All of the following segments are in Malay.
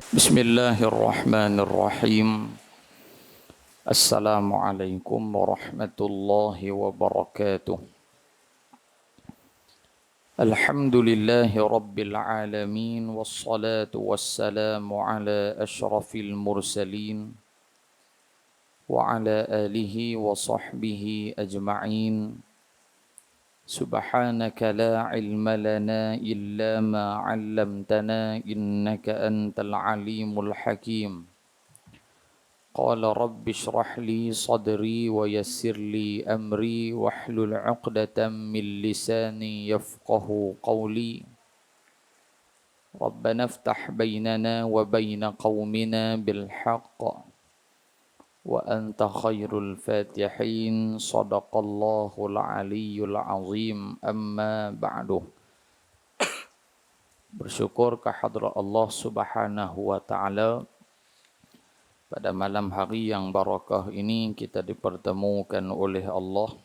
Bismillahirrahmanirrahim. Assalamualaikum warahmatullahi wabarakatuh. Alhamdulillahi rabbil alamin. Wassalatu wassalamu ala ashrafil mursalin wa ala alihi wa sahbihi ajma'in. Subhanaka la ilma lana illa ma 'allamtana innaka antal alimul hakim. Qala rabbi shrah li sadri wa yassir li amri wahlul 'uqdatam min lisani yafqahu qawli. Rabbana iftah bainana wa baina qaumina bil haqq wa anta khairul fatihin. Sadaqallahul aliyyul azim. Amma ba'du. Bersyukur kehadrat Allah Subhanahu wa taala. Pada malam hari yang barakah ini kita dipertemukan oleh Allah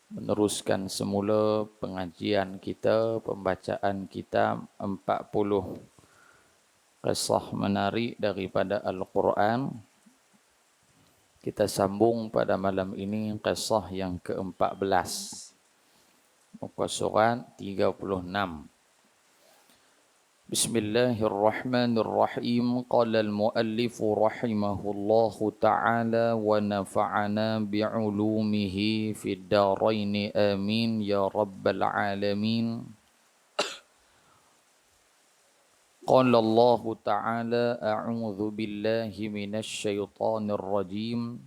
meneruskan semula pengajian kita, pembacaan kita 40 kisah menarik daripada Al-Quran. Kita sambung pada malam ini kisah yang ke-14, muka surat 36. Bismillahirrahmanirrahim. Qala al-muallifu rahimahullahu ta'ala wa nafa'ana bi'ulumihi fid daraini amin ya rabbal alamin. Qala Allah ta'ala a'udzu billahi minasy syaithanir rajim.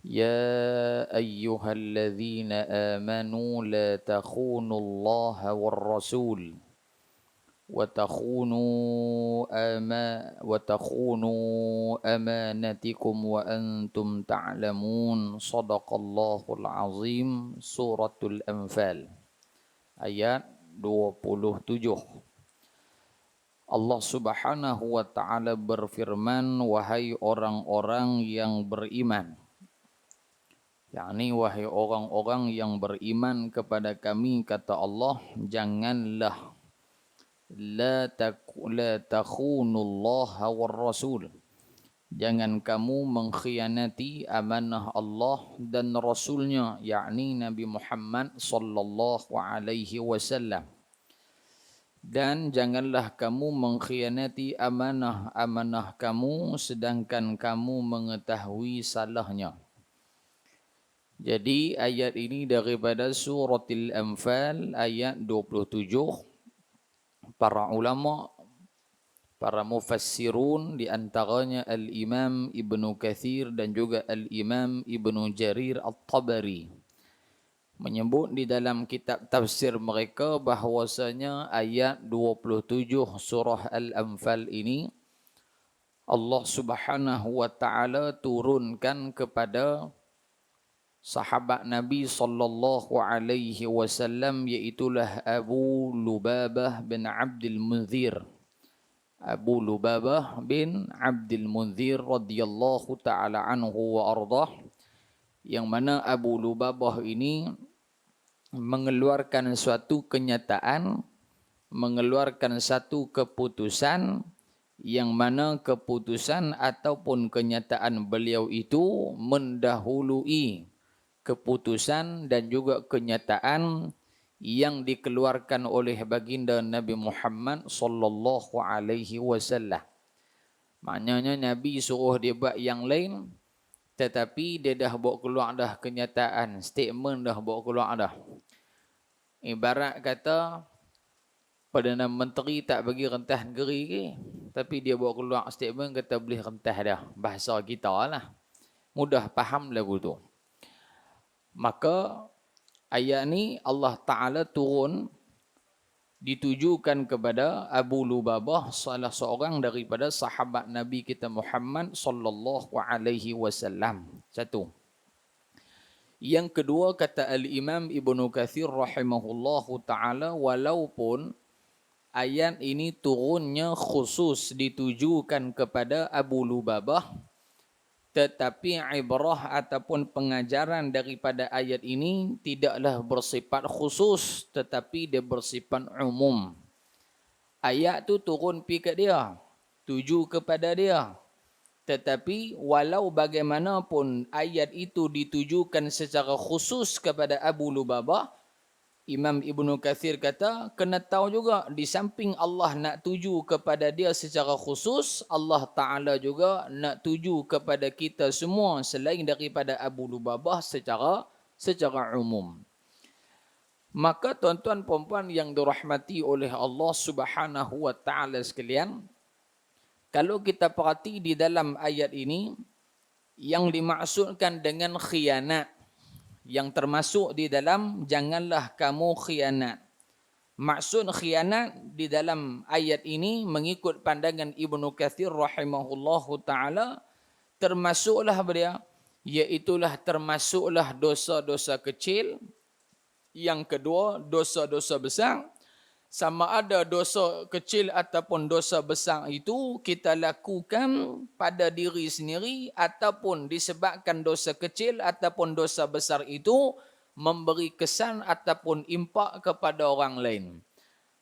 Ya ayyuhalladzina amanu la takhunu Allah war rasul وتخونوا أمانتكم وأنتم تعلمون. صدق الله العظيم. Suratul Anfal ayat 27. Allah Subhanahu wa taala berfirman, wahai orang-orang yang beriman, yakni wahai orang-orang yang beriman kepada kami, kata Allah, janganlah La takhunullaha war rasul. Jangan kamu mengkhianati amanah Allah dan Rasulnya, yakni Nabi Muhammad sallallahu alaihi wasallam. Dan janganlah kamu mengkhianati amanah kamu sedangkan kamu mengetahui salahnya. Jadi ayat ini daripada suratul Anfal ayat 27. Para ulama, para mufassirun, di antaranya Al-Imam Ibnu Katsir dan juga Al-Imam Ibnu Jarir At-Tabari, menyebut di dalam kitab tafsir mereka bahwasanya ayat 27 surah Al-Anfal ini Allah Subhanahu wa taala turunkan kepada sahabat Nabi sallallahu alaihi wasallam, yaitulah Abu Lubabah bin Abdul Munzir. Abu Lubabah bin Abdul Munzir radhiyallahu taala anhu wa ardah, yang mana Abu Lubabah ini mengeluarkan suatu kenyataan, mengeluarkan satu keputusan, yang mana keputusan ataupun kenyataan beliau itu mendahului keputusan dan juga kenyataan yang dikeluarkan oleh baginda Nabi Muhammad sallallahu alaihi wasallam. Maknanya Nabi suruh dia buat yang lain, tetapi dia dah bawa keluar dah kenyataan, statement dah bawa keluar dah. Ibarat kata Perdana Menteri tak bagi rentah negeri ke, tapi dia bawa keluar statement kata boleh rentah dah. Bahasa kita lah, mudah faham lagu tu. Maka ayat ni Allah Ta'ala turun ditujukan kepada Abu Lubabah, salah seorang daripada sahabat Nabi kita Muhammad sallallahu alaihi wasallam. Satu. Yang kedua, kata Al-Imam Ibnu Katsir rahimahullahu ta'ala, walaupun ayat ini turunnya khusus ditujukan kepada Abu Lubabah, tetapi ibrah ataupun pengajaran daripada ayat ini tidaklah bersifat khusus, tetapi dia bersifat umum. Ayat tu turun pi kat dia. Tuju kepada dia. Tetapi walau bagaimanapun ayat itu ditujukan secara khusus kepada Abu Lubabah, Imam Ibnu Katsir kata, kena tahu juga di samping Allah nak tuju kepada dia secara khusus, Allah Ta'ala juga nak tuju kepada kita semua selain daripada Abu Lubabah secara umum. Maka tuan-tuan puan-puan yang dirahmati oleh Allah Subhanahu wa Ta'ala sekalian, kalau kita perhati di dalam ayat ini, yang dimaksudkan dengan khianat, yang termasuk di dalam janganlah kamu khianat. Maksud khianat di dalam ayat ini mengikut pandangan Ibnu Katsir rahimahullahu taala termasuklah dia, iaitulah termasuklah dosa-dosa kecil. Yang kedua, dosa-dosa besar. Sama ada dosa kecil ataupun dosa besar itu kita lakukan pada diri sendiri ataupun disebabkan dosa kecil ataupun dosa besar itu memberi kesan ataupun impak kepada orang lain.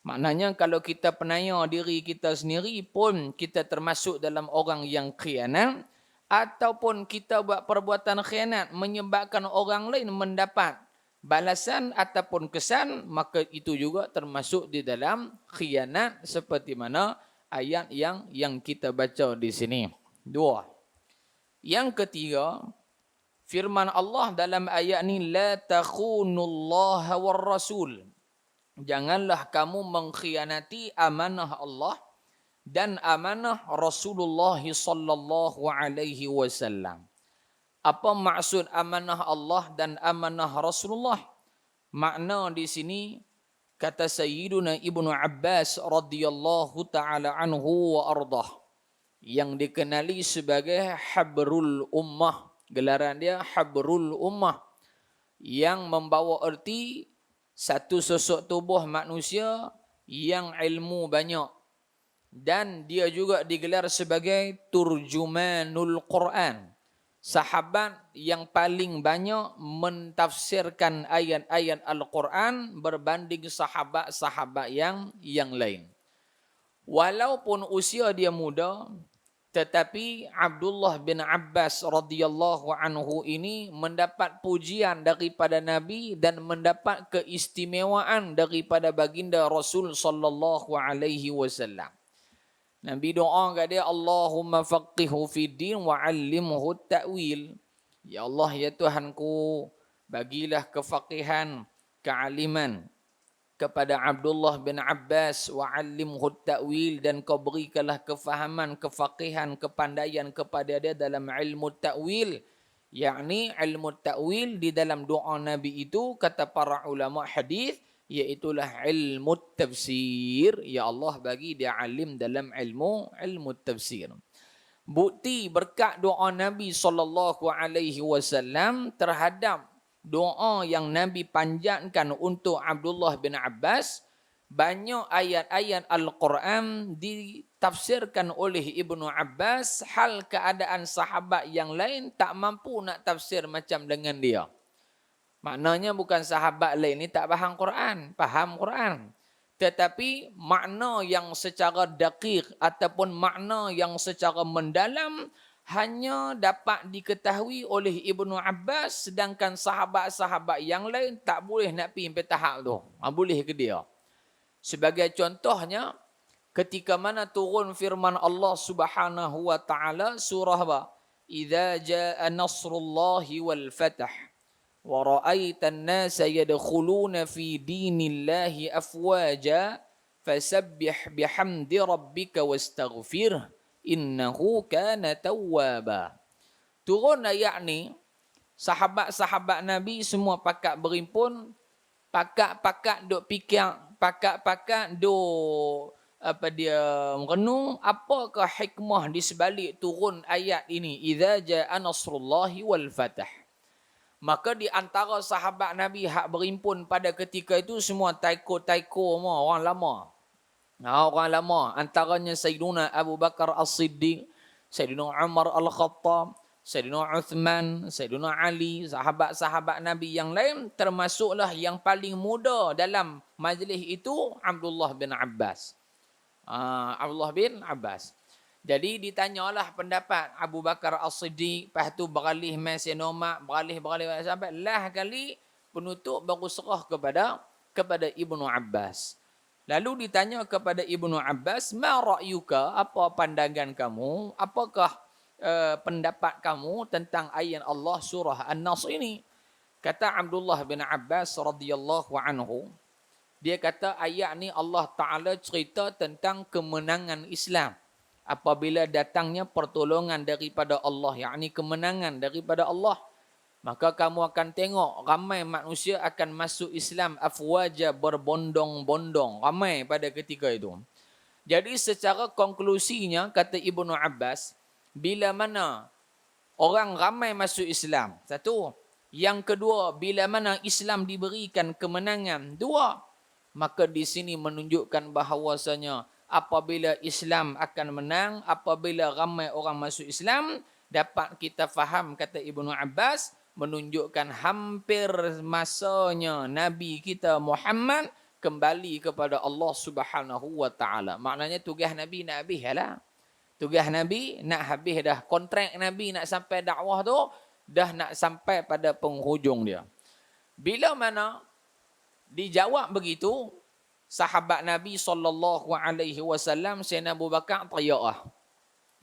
Maknanya kalau kita penaya diri kita sendiri pun kita termasuk dalam orang yang khianat, ataupun kita buat perbuatan khianat menyebabkan orang lain mendapat balasan ataupun kesan, maka itu juga termasuk di dalam khianat seperti mana ayat yang kita baca di sini. Dua. Yang ketiga, firman Allah dalam ayat ni, la takhunullaha war rasul. Janganlah kamu mengkhianati amanah Allah dan amanah Rasulullah sallallahu alaihi wasallam. Apa maksud amanah Allah dan amanah Rasulullah? Makna di sini kata Sayyiduna Ibnu Abbas radhiyallahu taala anhu wa ardah, yang dikenali sebagai Habrul Ummah. Gelaran dia Habrul Ummah, yang membawa erti satu sosok tubuh manusia yang ilmu banyak, dan dia juga digelar sebagai Turjumanul Quran, sahabat yang paling banyak mentafsirkan ayat-ayat Al-Quran berbanding sahabat-sahabat yang lain. Walaupun usia dia muda, tetapi Abdullah bin Abbas radhiyallahu anhu ini mendapat pujian daripada Nabi dan mendapat keistimewaan daripada baginda Rasul sallallahu alaihi wasallam. Nabi doa kat dia, Allahumma faqihhu fid din wa 'allimhu ta'wil. Ya Allah, ya Tuhanku, bagilah kefaqihan, kealiman kepada Abdullah bin Abbas, wa 'allimhu ta'wil, dan kau berikanlah kefahaman, kefaqihan, kepandaian kepada dia dalam ilmu ta'wil. Yakni ilmu ta'wil di dalam doa Nabi itu, kata para ulama hadis, iaitulah ilmu tafsir. Ya Allah, bagi dia alim dalam ilmu tafsir. Bukti berkat doa Nabi SAW terhadap doa yang Nabi panjatkan untuk Abdullah bin Abbas, banyak ayat-ayat Al-Quran ditafsirkan oleh Ibnu Abbas, hal keadaan sahabat yang lain tak mampu nak tafsir macam dengan dia. Maknanya bukan sahabat lain ni tak faham Quran, faham Quran. Tetapi makna yang secara daqiq ataupun makna yang secara mendalam hanya dapat diketahui oleh Ibnu Abbas, sedangkan sahabat-sahabat yang lain tak boleh nak pergi sampai tahap tu. Boleh ke dia? Sebagai contohnya, ketika mana turun firman Allah Subhanahu wa taala surah apa? Idza jaa nasrullahi wal fath wa ra'aitan nasa yadkhuluna fi dinillahi afwaja fasabbih bihamdi rabbika wastaghfir innahu kana tawwaba. Turun ayat ni, sahabat-sahabat Nabi semua pakat berimpun, pakat duk fikir, pakat duk renung apakah hikmah di sebalik turun ayat ini, idza jaa nasrullahi wal fath. Maka di antara sahabat Nabi hak berimpun pada ketika itu semua taiko-taiko semua orang lama. Orang lama, antaranya Sayyiduna Abu Bakar As-Siddiq, Sayyidina Umar Al-Khattab, Sayyidina Uthman, Sayyidina Ali, sahabat-sahabat Nabi yang lain, termasuklah yang paling muda dalam majlis itu Abdullah bin Abbas. Abdullah bin Abbas. Jadi ditanyalah pendapat Abu Bakar As-Siddiq, lepas tu beralih mai Sayyidina beralih sampai lah kali penutup baru serah kepada Ibnu Abbas. Lalu ditanya kepada Ibnu Abbas, "Ma ra'yuka? Apa pandangan kamu? Apakah pendapat kamu tentang ayat Allah surah An-Nas ini?" Kata Abdullah bin Abbas radhiyallahu anhu, dia kata ayat ni Allah Ta'ala cerita tentang kemenangan Islam. Apabila datangnya pertolongan daripada Allah, yakni kemenangan daripada Allah, maka kamu akan tengok ramai manusia akan masuk Islam afwaja berbondong-bondong. Ramai pada ketika itu. Jadi secara konklusinya, kata Ibnu Abbas, bila mana orang ramai masuk Islam, satu. Yang kedua, bila mana Islam diberikan kemenangan, dua. Maka di sini menunjukkan bahawasanya apabila Islam akan menang, apabila ramai orang masuk Islam, dapat kita faham, kata Ibnu Abbas, menunjukkan hampir masanya Nabi kita Muhammad kembali kepada Allah Subhanahu wa taala. Maknanya tugas Nabi nak habis lah. Tugas Nabi nak habis dah. Kontrak Nabi nak sampai dakwah tu dah nak sampai pada penghujung dia. Bila mana dijawab begitu, sahabat Nabi SAW, Sayyidina Abu Bakar teriak dah.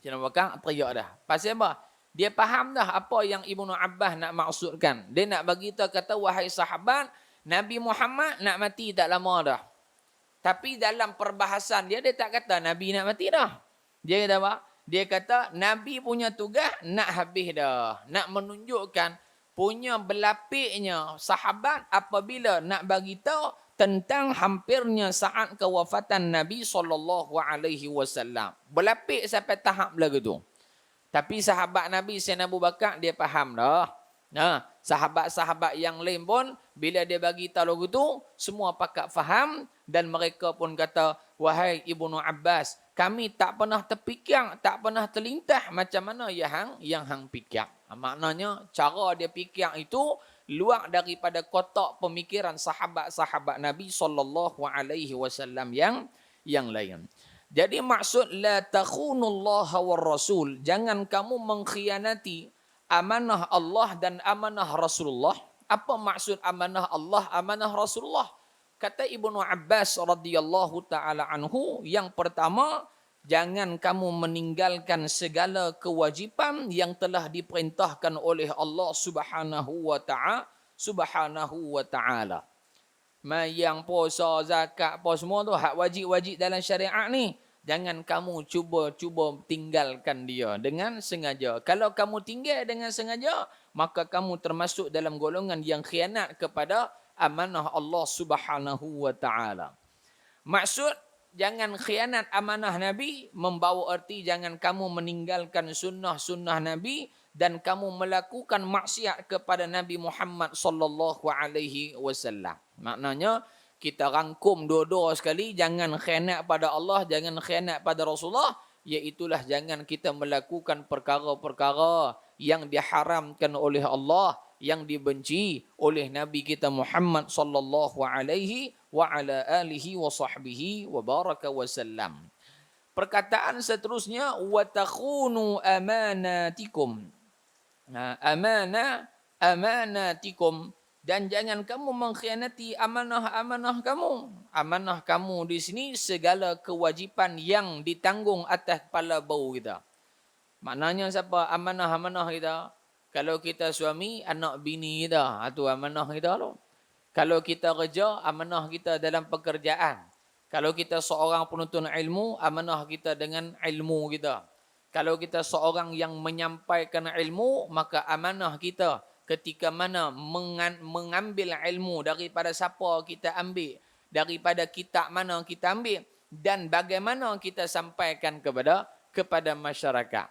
Sayyidina Abu Bakar teriak dah. Pasal apa? Dia faham dah apa yang Ibnu Abbas nak maksudkan. Dia nak bagi tahu, kata, wahai sahabat, Nabi Muhammad nak mati tak lama dah. Tapi dalam perbahasan dia tak kata Nabi nak mati dah. Dia kata apa? Dia kata Nabi punya tugas nak habis dah. Nak menunjukkan punya berlapiknya sahabat apabila nak bagi tahu tentang hampirnya saat kewafatan Nabi SAW. Berlapik sampai tahap lagu tu. Tapi sahabat Nabi Sayyidina Abu Bakar dia faham dah. Nah, sahabat-sahabat yang lain pun bila dia bagi tahu lagu tu semua pakat faham dan mereka pun kata, wahai Ibnu Abbas, kami tak pernah terfikir, tak pernah terlintas macam mana yang hang fikir. Maknanya cara dia fikir itu luar daripada kotak pemikiran sahabat-sahabat Nabi SAW yang lain. Jadi maksud la takhunullaha war rasul, jangan kamu mengkhianati amanah Allah dan amanah Rasulullah. Apa maksud amanah Allah, amanah Rasulullah? Kata Ibnu Abbas radhiyallahu taala anhu, yang pertama, jangan kamu meninggalkan segala kewajipan yang telah diperintahkan oleh Allah Subhanahu wa taala. Yang puasa, zakat, apa semua tu hak wajib-wajib dalam syariat ni, jangan kamu cuba tinggalkan dia dengan sengaja. Kalau kamu tinggal dengan sengaja, maka kamu termasuk dalam golongan yang khianat kepada amanah Allah Subhanahu wa taala. Maksud jangan khianat amanah Nabi membawa erti jangan kamu meninggalkan sunnah-sunnah Nabi dan kamu melakukan maksiat kepada Nabi Muhammad sallallahu alaihi wasallam. Maknanya kita rangkum dua-dua sekali, jangan khianat pada Allah, jangan khianat pada Rasulullah, iaitulah jangan kita melakukan perkara-perkara yang diharamkan oleh Allah, yang dibenci oleh Nabi kita Muhammad sallallahu alaihi wa ala alihi wa sahbihi wa baraka wasallam. Perkataan seterusnya, wa takhunu amanatikum. Amanatikum, dan jangan kamu mengkhianati amanah-amanah kamu. Amanah kamu di sini segala kewajipan yang ditanggung atas kepala bau kita. Maknanya siapa amanah-amanah kita? Kalau kita suami, anak bini kita, itu amanah kita loh. Kalau kita kerja, amanah kita dalam pekerjaan. Kalau kita seorang penuntut ilmu, amanah kita dengan ilmu kita. Kalau kita seorang yang menyampaikan ilmu, maka amanah kita ketika mana mengambil ilmu daripada siapa kita ambil, daripada kitab mana kita ambil, dan bagaimana kita sampaikan kepada masyarakat.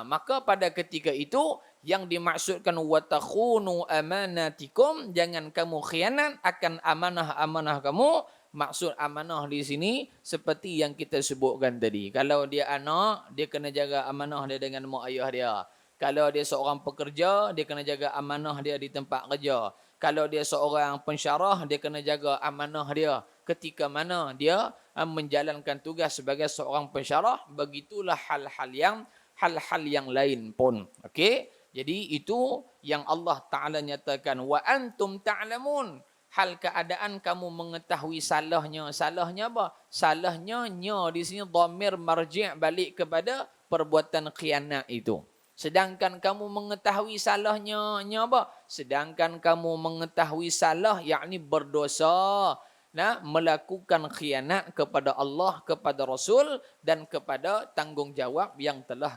Maka pada ketika itu yang dimaksudkan wa takhunu amanatikum, jangan kamu khianat akan amanah-amanah kamu. Maksud amanah di sini seperti yang kita sebutkan tadi. Kalau dia anak, dia kena jaga amanah dia dengan mak ayah dia. Kalau dia seorang pekerja, dia kena jaga amanah dia di tempat kerja. Kalau dia seorang pensyarah, dia kena jaga amanah dia. ketika mana dia menjalankan tugas sebagai seorang pensyarah, begitulah hal-hal yang lain pun. Okey, jadi itu yang Allah Taala nyatakan, wa antum ta'lamun. Hal keadaan kamu mengetahui salahnya. Salahnya apa? Salahnya nya di sini dhamir marji' balik kepada perbuatan khianat itu. Sedangkan kamu mengetahui salahnya nya apa? Sedangkan kamu mengetahui salah yakni berdosa, nah, melakukan khianat kepada Allah, kepada Rasul dan kepada tanggungjawab yang telah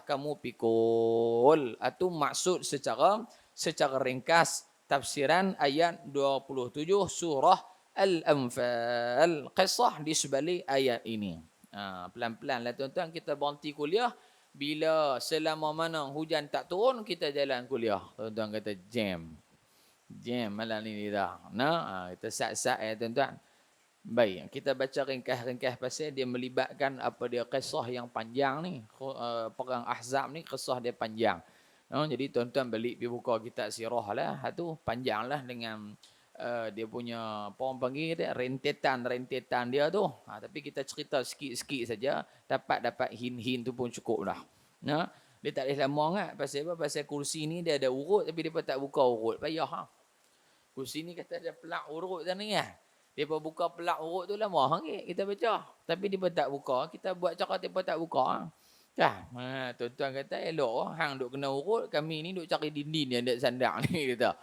kamu pikul. Itu maksud secara ringkas tafsiran ayat 27 surah Al-Anfal. Kisah di sebalik ayat ini. Pelan-pelan lah tuan-tuan, kita berhenti kuliah. Bila selama mana hujan tak turun, kita jalan kuliah. Tuan-tuan kata jam. Jam malam ni dah. Nah, kita sat-sat tuan-tuan. Baik, kita baca ringkas-ringkas pasal dia melibatkan apa dia kisah yang panjang ni. Perang Ahzab ni kisah dia panjang. Jadi tuan-tuan balik pergi buka kitab sirah lah. Itu panjang lah dengan dia punya, apa orang panggil dia, rentetan dia tu. Tapi kita cerita sikit-sikit saja. Dapat hin-hin tu pun cukup lah. Dia tak boleh lama sangat. Pasal apa? Pasal kursi ni dia ada urut tapi dia tak buka urut. Payah. Kursi ni kata ada pelak urut sana ni. Dia buka pelak urut tu lama sangat kita baca. Tapi dia tak buka. Kita buat cara dia tak buka. Tuan-tuan kata elok hang duk kena urut, kami ni duk cari dinding yang ada sandak ni kata.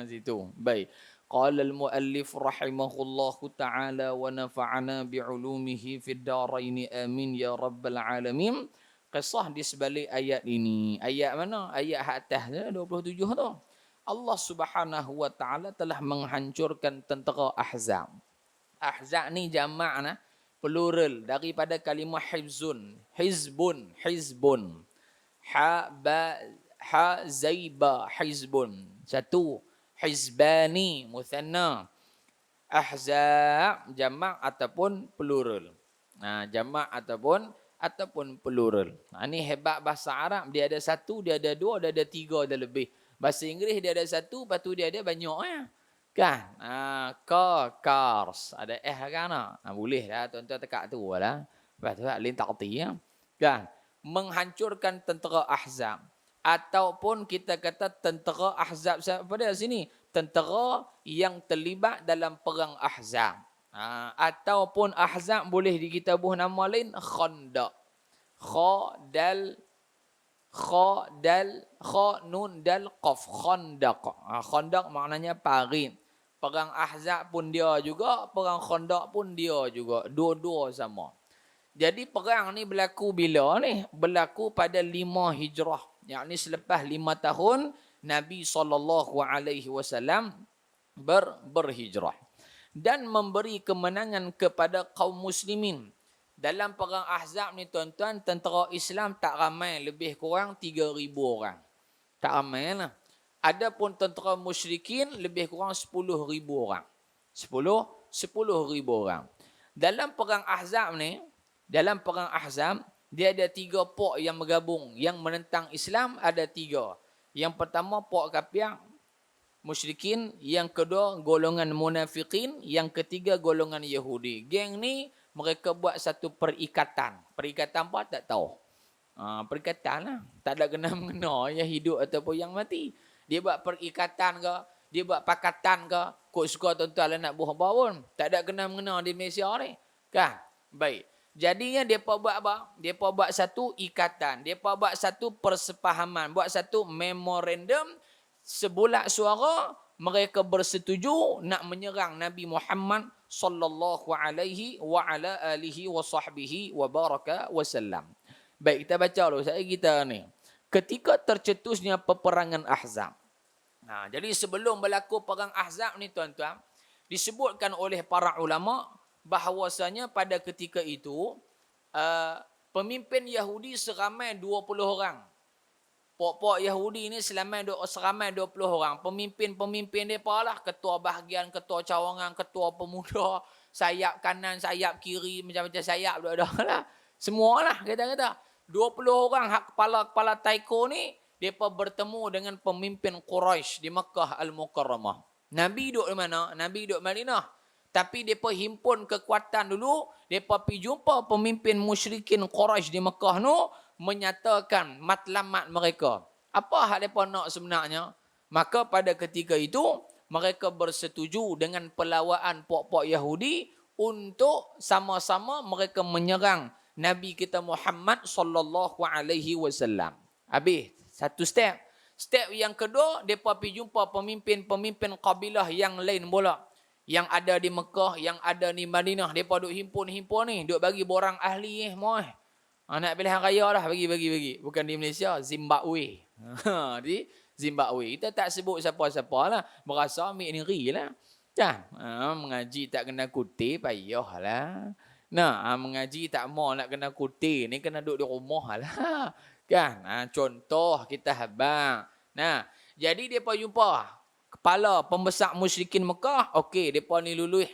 Situ. Baik. Qala al-muallif rahimahullahu taala wa nafa'ana bi'ulumihi fid darain amin ya rabbal alamin. Kisah di sebalik ayat ini. Ayat mana? Ayat atas 27 tu. Allah Subhanahu wa taala telah menghancurkan tentera Ahzab. Ahzab ni jamak plural daripada kalimah hizbun. Ha zaiba hizbun. Satu, hizbani muthanna. Ahzab jamak ataupun plural. Jamak ataupun plural. Ini hebat bahasa Arab, dia ada satu, dia ada dua, dia ada tiga, ada lebih. Bahasa Inggeris dia ada satu, lepas tu dia ada banyak kan? Cars. Ada kan? Boleh lah tuan-tuan tekak tu lah. Lepas tu lain tak erti kan? Menghancurkan tentera Ahzab. Ataupun kita kata tentera Ahzab pada sini. Tentera yang terlibat dalam perang Ahzab. Ataupun Ahzab boleh dikitabuh nama lain Khandaq. Kha nun dal qaf Khandaq. Khandaq maknanya parit. Perang Ahzab pun dia juga, perang Khandaq pun dia juga. Dua-dua sama. Jadi perang ni berlaku bila ni? Berlaku pada 5 Hijrah. Yakni selepas 5 tahun Nabi SAW berhijrah. Dan memberi kemenangan kepada kaum muslimin. Dalam perang Ahzab ni tuan-tuan, tentera Islam tak ramai, lebih kurang 3,000 orang. Tak ramai lah. Adapun tentera musyrikin lebih kurang 10,000 orang. 10,000 orang. Dalam perang Ahzab ni, dia ada 3 puak yang bergabung. Yang menentang Islam ada 3. Yang pertama puak kafir musyrikin, yang kedua golongan munafikin, yang ketiga golongan Yahudi. Geng ni mereka buat satu perikatan. Perikatan apa tak tahu. Perikatan lah. Tak ada kena-mengena yang hidup ataupun yang mati. Dia buat perikatan ke, dia buat pakatan ke, kok suka tuan-tuan lah nak buah pun. Tak ada kena-mengena di Malaysia ni. Kan? Baik. Jadinya mereka buat apa? Mereka buat satu ikatan. Mereka buat satu persepahaman. Buat satu memorandum. Sebulat suara, mereka bersetuju nak menyerang Nabi Muhammad sallallahu alaihi wa ala alihi wa sahbihi wa baraka wasallam. Baik, kita baca dulu. Kita ni. Ketika tercetusnya peperangan Ahzab. Jadi sebelum berlaku perang Ahzab ni tuan-tuan, disebutkan oleh para ulama bahawasanya pada ketika itu pemimpin Yahudi seramai 20 orang. Pok-pok Yahudi ni seramai 20 orang. Pemimpin-pemimpin mereka lah. Ketua bahagian, ketua cawangan, ketua pemuda, sayap kanan, sayap kiri, macam-macam sayap dah lah. Semualah kata-kata. 20 orang kepala-kepala taiko ni, mereka bertemu dengan pemimpin Quraisy di Makkah Al-Mukarramah. Nabi duduk di mana? Nabi duduk Madinah. Tapi mereka himpun kekuatan dulu. Mereka pergi jumpa pemimpin musyrikin Quraisy di Mekah tu. Menyatakan matlamat mereka. Apa hal mereka nak sebenarnya? Maka pada ketika itu, mereka bersetuju dengan pelawaan puak-puak Yahudi untuk sama-sama mereka menyerang Nabi kita Muhammad sallallahu alaihi wasallam. Habis satu step. Step yang kedua, mereka pergi jumpa pemimpin-pemimpin kabilah yang lain pula. Yang ada di Mekah, yang ada di Madinah. Mereka duk himpun-himpun ni. Duk bagi borang ahli semua. Nak pilihan raya lah, bagi. Bukan di Malaysia, Zimbabwe. Di Zimbabwe. Kita tak sebut siapa-siapa lah. Merasa ambil negeri lah. Kan? Mengaji tak kena kutip, payah lah. Mengaji tak mau nak kena kutip. Ni kena duduk di rumah lah. Kan? Contoh kita habang. Jadi mereka jumpa kepala pembesar musyrikin Mekah. Okey, mereka ni lulus.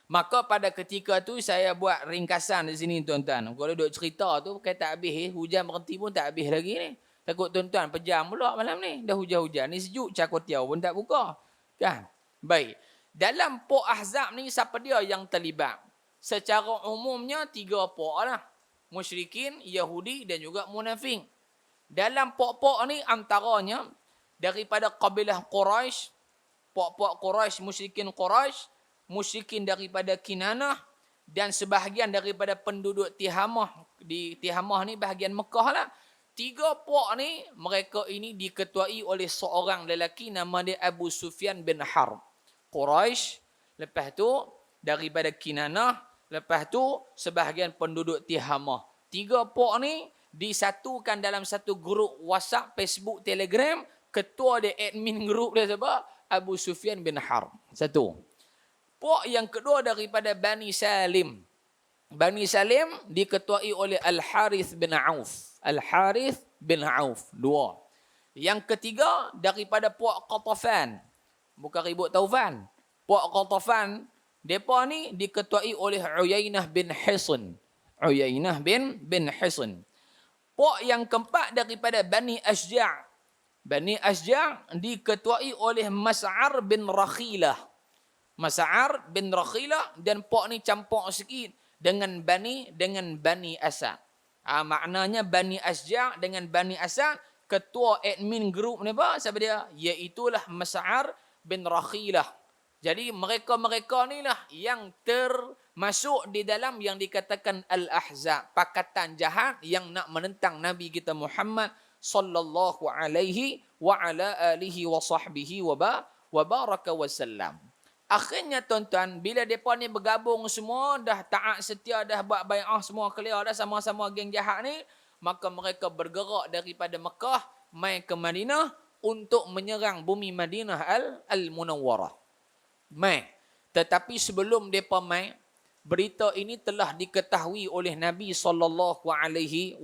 Maka pada ketika tu saya buat ringkasan di sini tuan-tuan. Kalau duk cerita tu pakai tak habis. Hujan berhenti pun tak habis lagi ni. Takut tuan-tuan pejam pula malam ni. Dah hujan-hujan. Ni sejuk cakotiau pun tak buka. Kan? Baik. Dalam Puak Ahzab ni siapa dia yang terlibat? Secara umumnya 3 puak lah. Musyrikin, Yahudi dan juga munafik. Dalam puak-puak ni antaranya daripada kabilah Quraisy, puak-puak Quraisy, musyrikin Quraisy, musyrikin daripada Kinanah dan sebahagian daripada penduduk Tihamah. Di Tihamah ni bahagian Mekah lah. 3 puak ni, mereka ini diketuai oleh seorang lelaki nama dia Abu Sufyan bin Harb. Quraisy, lepas tu daripada Kinanah, lepas tu sebahagian penduduk Tihamah. 3 puak ni disatukan dalam satu grup WhatsApp, Facebook, Telegram. Ketua dia, admin grup dia siapa? Abu Sufyan bin Harb. Satu. Puak yang kedua daripada Bani Salim. Bani Salim diketuai oleh Al-Harith bin Auf. Al-Harith bin Auf. 2. Yang ketiga daripada puak Qatafan. Bukan ribut Taufan. Puak Qatafan, mereka ni diketuai oleh Uyainah bin Hisn. Uyainah bin Hisn. Puak yang keempat daripada Bani Ashja'. Bani Ashja' diketuai oleh Mas'ar bin Rakhilah. Mas'ar bin Rakhilah dan puak ni campur sikit dengan Bani Asad. Maknanya Bani Ashja' dengan Bani Asad, ketua admin grup ni apa? Siapa dia? Iaitulah Mas'ar bin Rakhilah. Jadi mereka-mereka ni lah yang termasuk di dalam yang dikatakan Al-Ahzab. Pakatan jahat yang nak menentang Nabi kita Muhammad sallallahu alaihi wa ala alihi wa sahbihi wa baraka wasallam. Akhirnya tuan-tuan, bila mereka ni bergabung semua, dah taat setia, dah buat bai'ah semua clear, dah sama-sama geng jahat ni, maka mereka bergerak daripada Mekah mai ke Madinah untuk menyerang bumi Madinah Al-Munawwarah. Tetapi sebelum mereka mai, berita ini telah diketahui oleh Nabi SAW.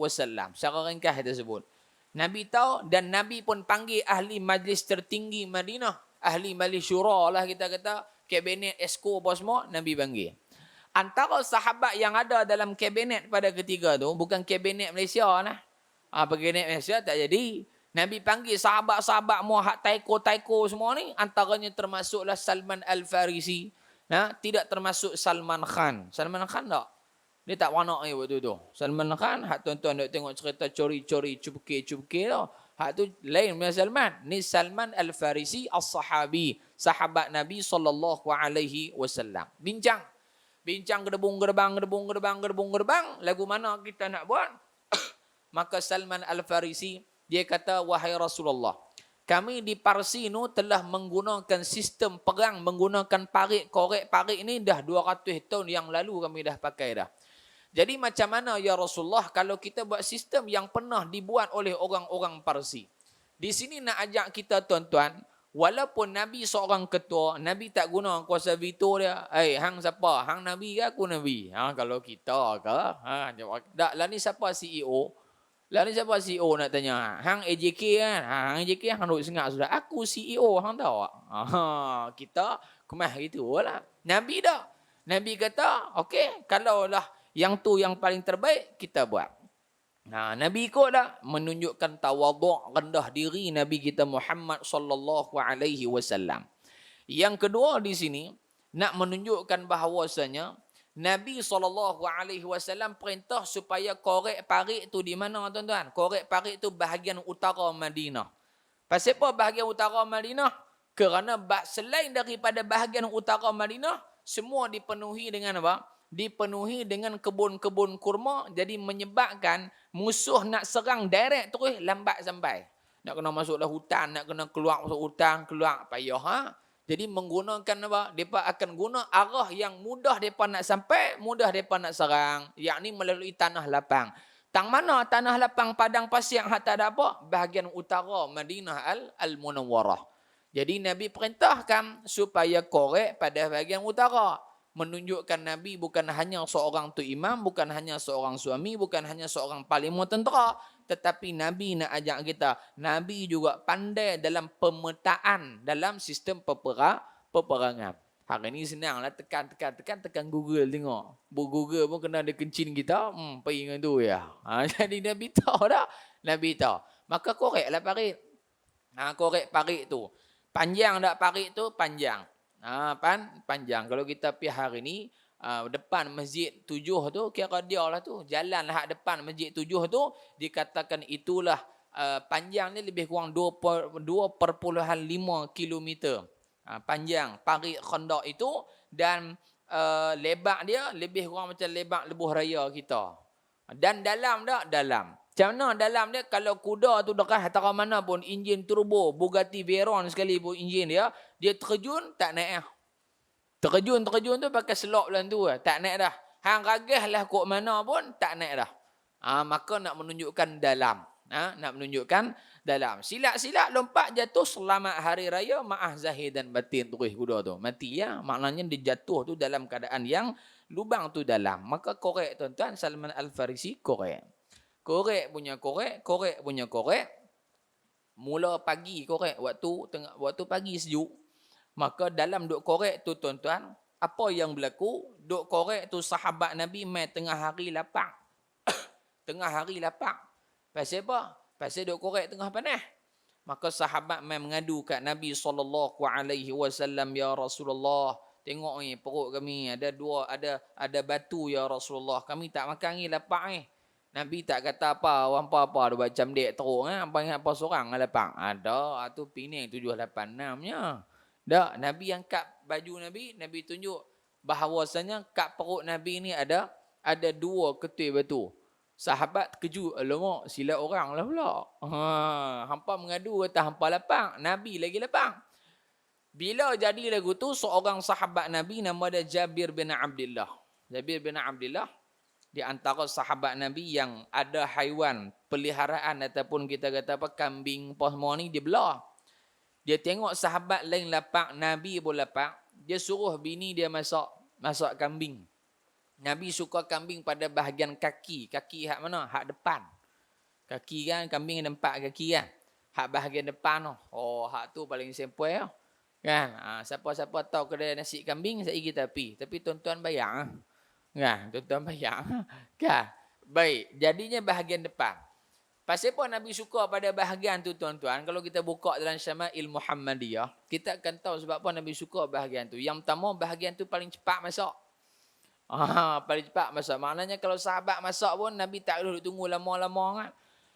Secara ringkas kita sebut. Nabi tahu dan Nabi pun panggil ahli majlis tertinggi Madinah. Ahli majlis syura lah kita kata. Kabinet, esko apa semua, Nabi panggil. Antara sahabat yang ada dalam kabinet pada ketika tu, bukan kabinet Malaysia lah. Kabinet Malaysia tak jadi. Nabi panggil sahabat-sahabat muahad taiko-taiko semua ni, antaranya termasuklah Salman Al-Farisi. Tidak termasuk Salman Khan. Salman Khan tak? Dia tak warna ni waktu tu. Salman Khan, hak tuan-tuan nak tengok cerita curi-curi, cupke-cupke tu. Hak tu lain punya Salman. Ni Salman Al-Farisi As-Sahabi. Sahabat Nabi SAW. Bincang gedebung-gedebang. Lagu mana kita nak buat? Maka Salman Al-Farisi, dia kata, wahai Rasulullah, kami di Parsi ni telah menggunakan sistem perang, menggunakan parit, korek parit ni dah 200 tahun yang lalu kami dah pakai dah. Jadi macam mana ya Rasulullah kalau kita buat sistem yang pernah dibuat oleh orang-orang Parsi? Di sini nak ajak kita tuan-tuan, walaupun Nabi seorang ketua, Nabi tak guna kuasa veto dia. Hang siapa? Hang Nabi ke aku Nabi? Kalau kita ke? Tak, lah ni siapa CEO? Lah ni siapa CEO nak tanya? Hang AJK kan? Hang AJK hang duduk sengak sudah. Aku CEO, hang tahu tak? Kita kemah gitu lah. Nabi dah. Nabi kata, okey, kalau lah yang tu yang paling terbaik, kita buat. Nabi ikut dah menunjukkan tawaduk, rendah diri Nabi kita Muhammad sallallahu alaihi wasallam. Yang kedua di sini nak menunjukkan bahawasanya Nabi SAW perintah supaya korek parit tu di mana tuan-tuan? Korek parit tu bahagian utara Madinah. Pasal apa bahagian utara Madinah? Kerana selain daripada bahagian utara Madinah, semua dipenuhi dengan apa? Dipenuhi dengan kebun-kebun kurma, jadi menyebabkan musuh nak serang direct terus lambat sampai. Nak kena masuklah hutan, nak kena keluar masuk hutan, keluar payah. Ha? Jadi menggunakan apa? Mereka akan guna arah yang mudah mereka nak sampai, mudah mereka nak serang. Yakni melalui tanah lapang. Tang mana tanah lapang padang pasir yang tak ada apa? Bahagian utara Madinah Al-Munawwarah. Jadi Nabi perintahkan supaya korek pada bahagian utara. Menunjukkan Nabi bukan hanya seorang tu imam, bukan hanya seorang suami, bukan hanya seorang panglima tentera. Tetapi Nabi nak ajak kita, Nabi juga pandai dalam pemetaan, dalam sistem peperangan. Hari ni senang lah tekan Google tengok. Google pun kena ada kencing kita, pergi dengan tu ya. Jadi Nabi tahu dah. Nabi tahu. Maka koreklah parit. Korek parit tu. Panjang tak parit tu? Panjang. Panjang. Kalau kita pergi hari ni, depan Masjid 7 tu, kira dia lah tu. Jalan lah depan Masjid 7 tu, dikatakan itulah panjang ni lebih kurang 2.5 kilometer. Panjang parit khandak itu dan lebar dia lebih kurang macam lebar lebuh raya kita. Dan dalam tak? Dalam. Macam mana dalam dia? Kalau kuda tu dekat hatara mana pun, enjin turbo, Bugatti Veyron sekali pun enjin dia, dia terjun tak naik. Terjun tu pakai selop dalam tu. Tak naik dah. Hang ragah lah kok mana pun, tak naik dah. Maka nak menunjukkan dalam. Nak menunjukkan dalam. Silap-silap lompat jatuh selamat hari raya, maaf zahir dan batin terus kuda tu. Mati ya. Maknanya dia jatuh tu dalam keadaan yang lubang tu dalam. Maka korek tuan-tuan, Salman Al-Farisi korek. Korek punya korek. Mula pagi korek waktu pagi sejuk. Maka dalam duk korek tu tuan-tuan, apa yang berlaku? Duk korek tu sahabat Nabi mai tengah hari lapang. Tengah hari lapang. Pasal apa? Pasal duk korek tengah panas. Maka sahabat mai mengadu kat Nabi SAW, ya Rasulullah, tengok ni perut kami ada batu ya Rasulullah. Kami tak makan ni lapang ni. Nabi tak kata apa, orang apa dia macam dek teruk apa seorang lapang. Ada tu Penang 786-nya. Dak, Nabi angkat baju Nabi tunjuk bahawasanya kat perut Nabi ni ada 2 ketui batu. Sahabat terkejut, alamak silap orang lah pula. Hampa mengadu kata hampa lapang, Nabi lagi lapang. Bila jadi lagu tu, seorang sahabat Nabi nama dia Jabir bin Abdullah. Jabir bin Abdullah di antara sahabat Nabi yang ada haiwan peliharaan ataupun kita kata apa kambing apa semua ni dia belah. Dia tengok sahabat lain lapang, Nabi pun lapang, dia suruh bini dia masak kambing. Nabi suka kambing pada bahagian kaki. Kaki hak mana? Hak depan. Kaki kan, kambing ada 4 kaki kan. Hak bahagian depan tu. Oh, hak tu paling sempoi lah. Kan? Siapa-siapa tahu kedai nasi kambing, saya kita pergi. Tapi tuan-tuan bayar. Kan? Tuan-tuan bayar. Kan? Baik, jadinya bahagian depan. Pasal apa Nabi suka pada bahagian tu tuan-tuan? Kalau kita buka dalam Syama'il Muhammadiyah, kita akan tahu sebab apa Nabi suka bahagian tu. Yang pertama, bahagian tu paling cepat masak. Paling cepat masak. Maknanya kalau sahabat masak pun Nabi tak perlu tunggu lama-lama kan.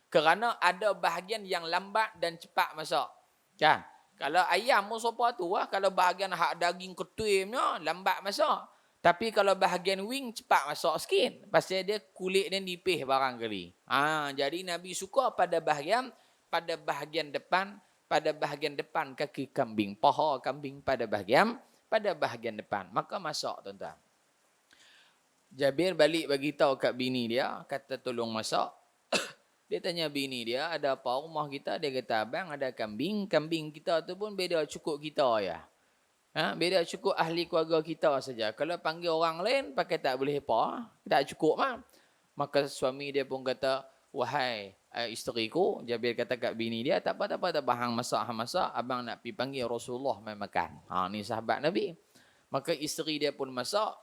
Kerana ada bahagian yang lambat dan cepat masak. Kan? Kalau ayam pun sopa tu lah. Kalau bahagian hak daging ketuimnya lambat masak. Tapi kalau bahagian wing cepat masak sikit. Pasal dia kulit dia nipih barang kali. Jadi Nabi suka pada bahagian depan, pada bahagian depan kaki kambing, paha kambing pada bahagian depan. Maka masak tuan-tuan. Jabir balik bagi tahu kat bini dia, kata tolong masak. Dia tanya bini dia, ada apa rumah kita? Dia kata, abang ada kambing. Kambing kita tu pun beda cukup kita ya. Beda cukup ahli keluarga kita saja. Kalau panggil orang lain, pakai tak boleh apa. Tak cukup mah. Maka suami dia pun kata, wahai isteriku, Jabir kata kat bini dia, tak apa, hang masak. Abang nak pergi panggil Rasulullah main makan. Ni sahabat Nabi. Maka isteri dia pun masak.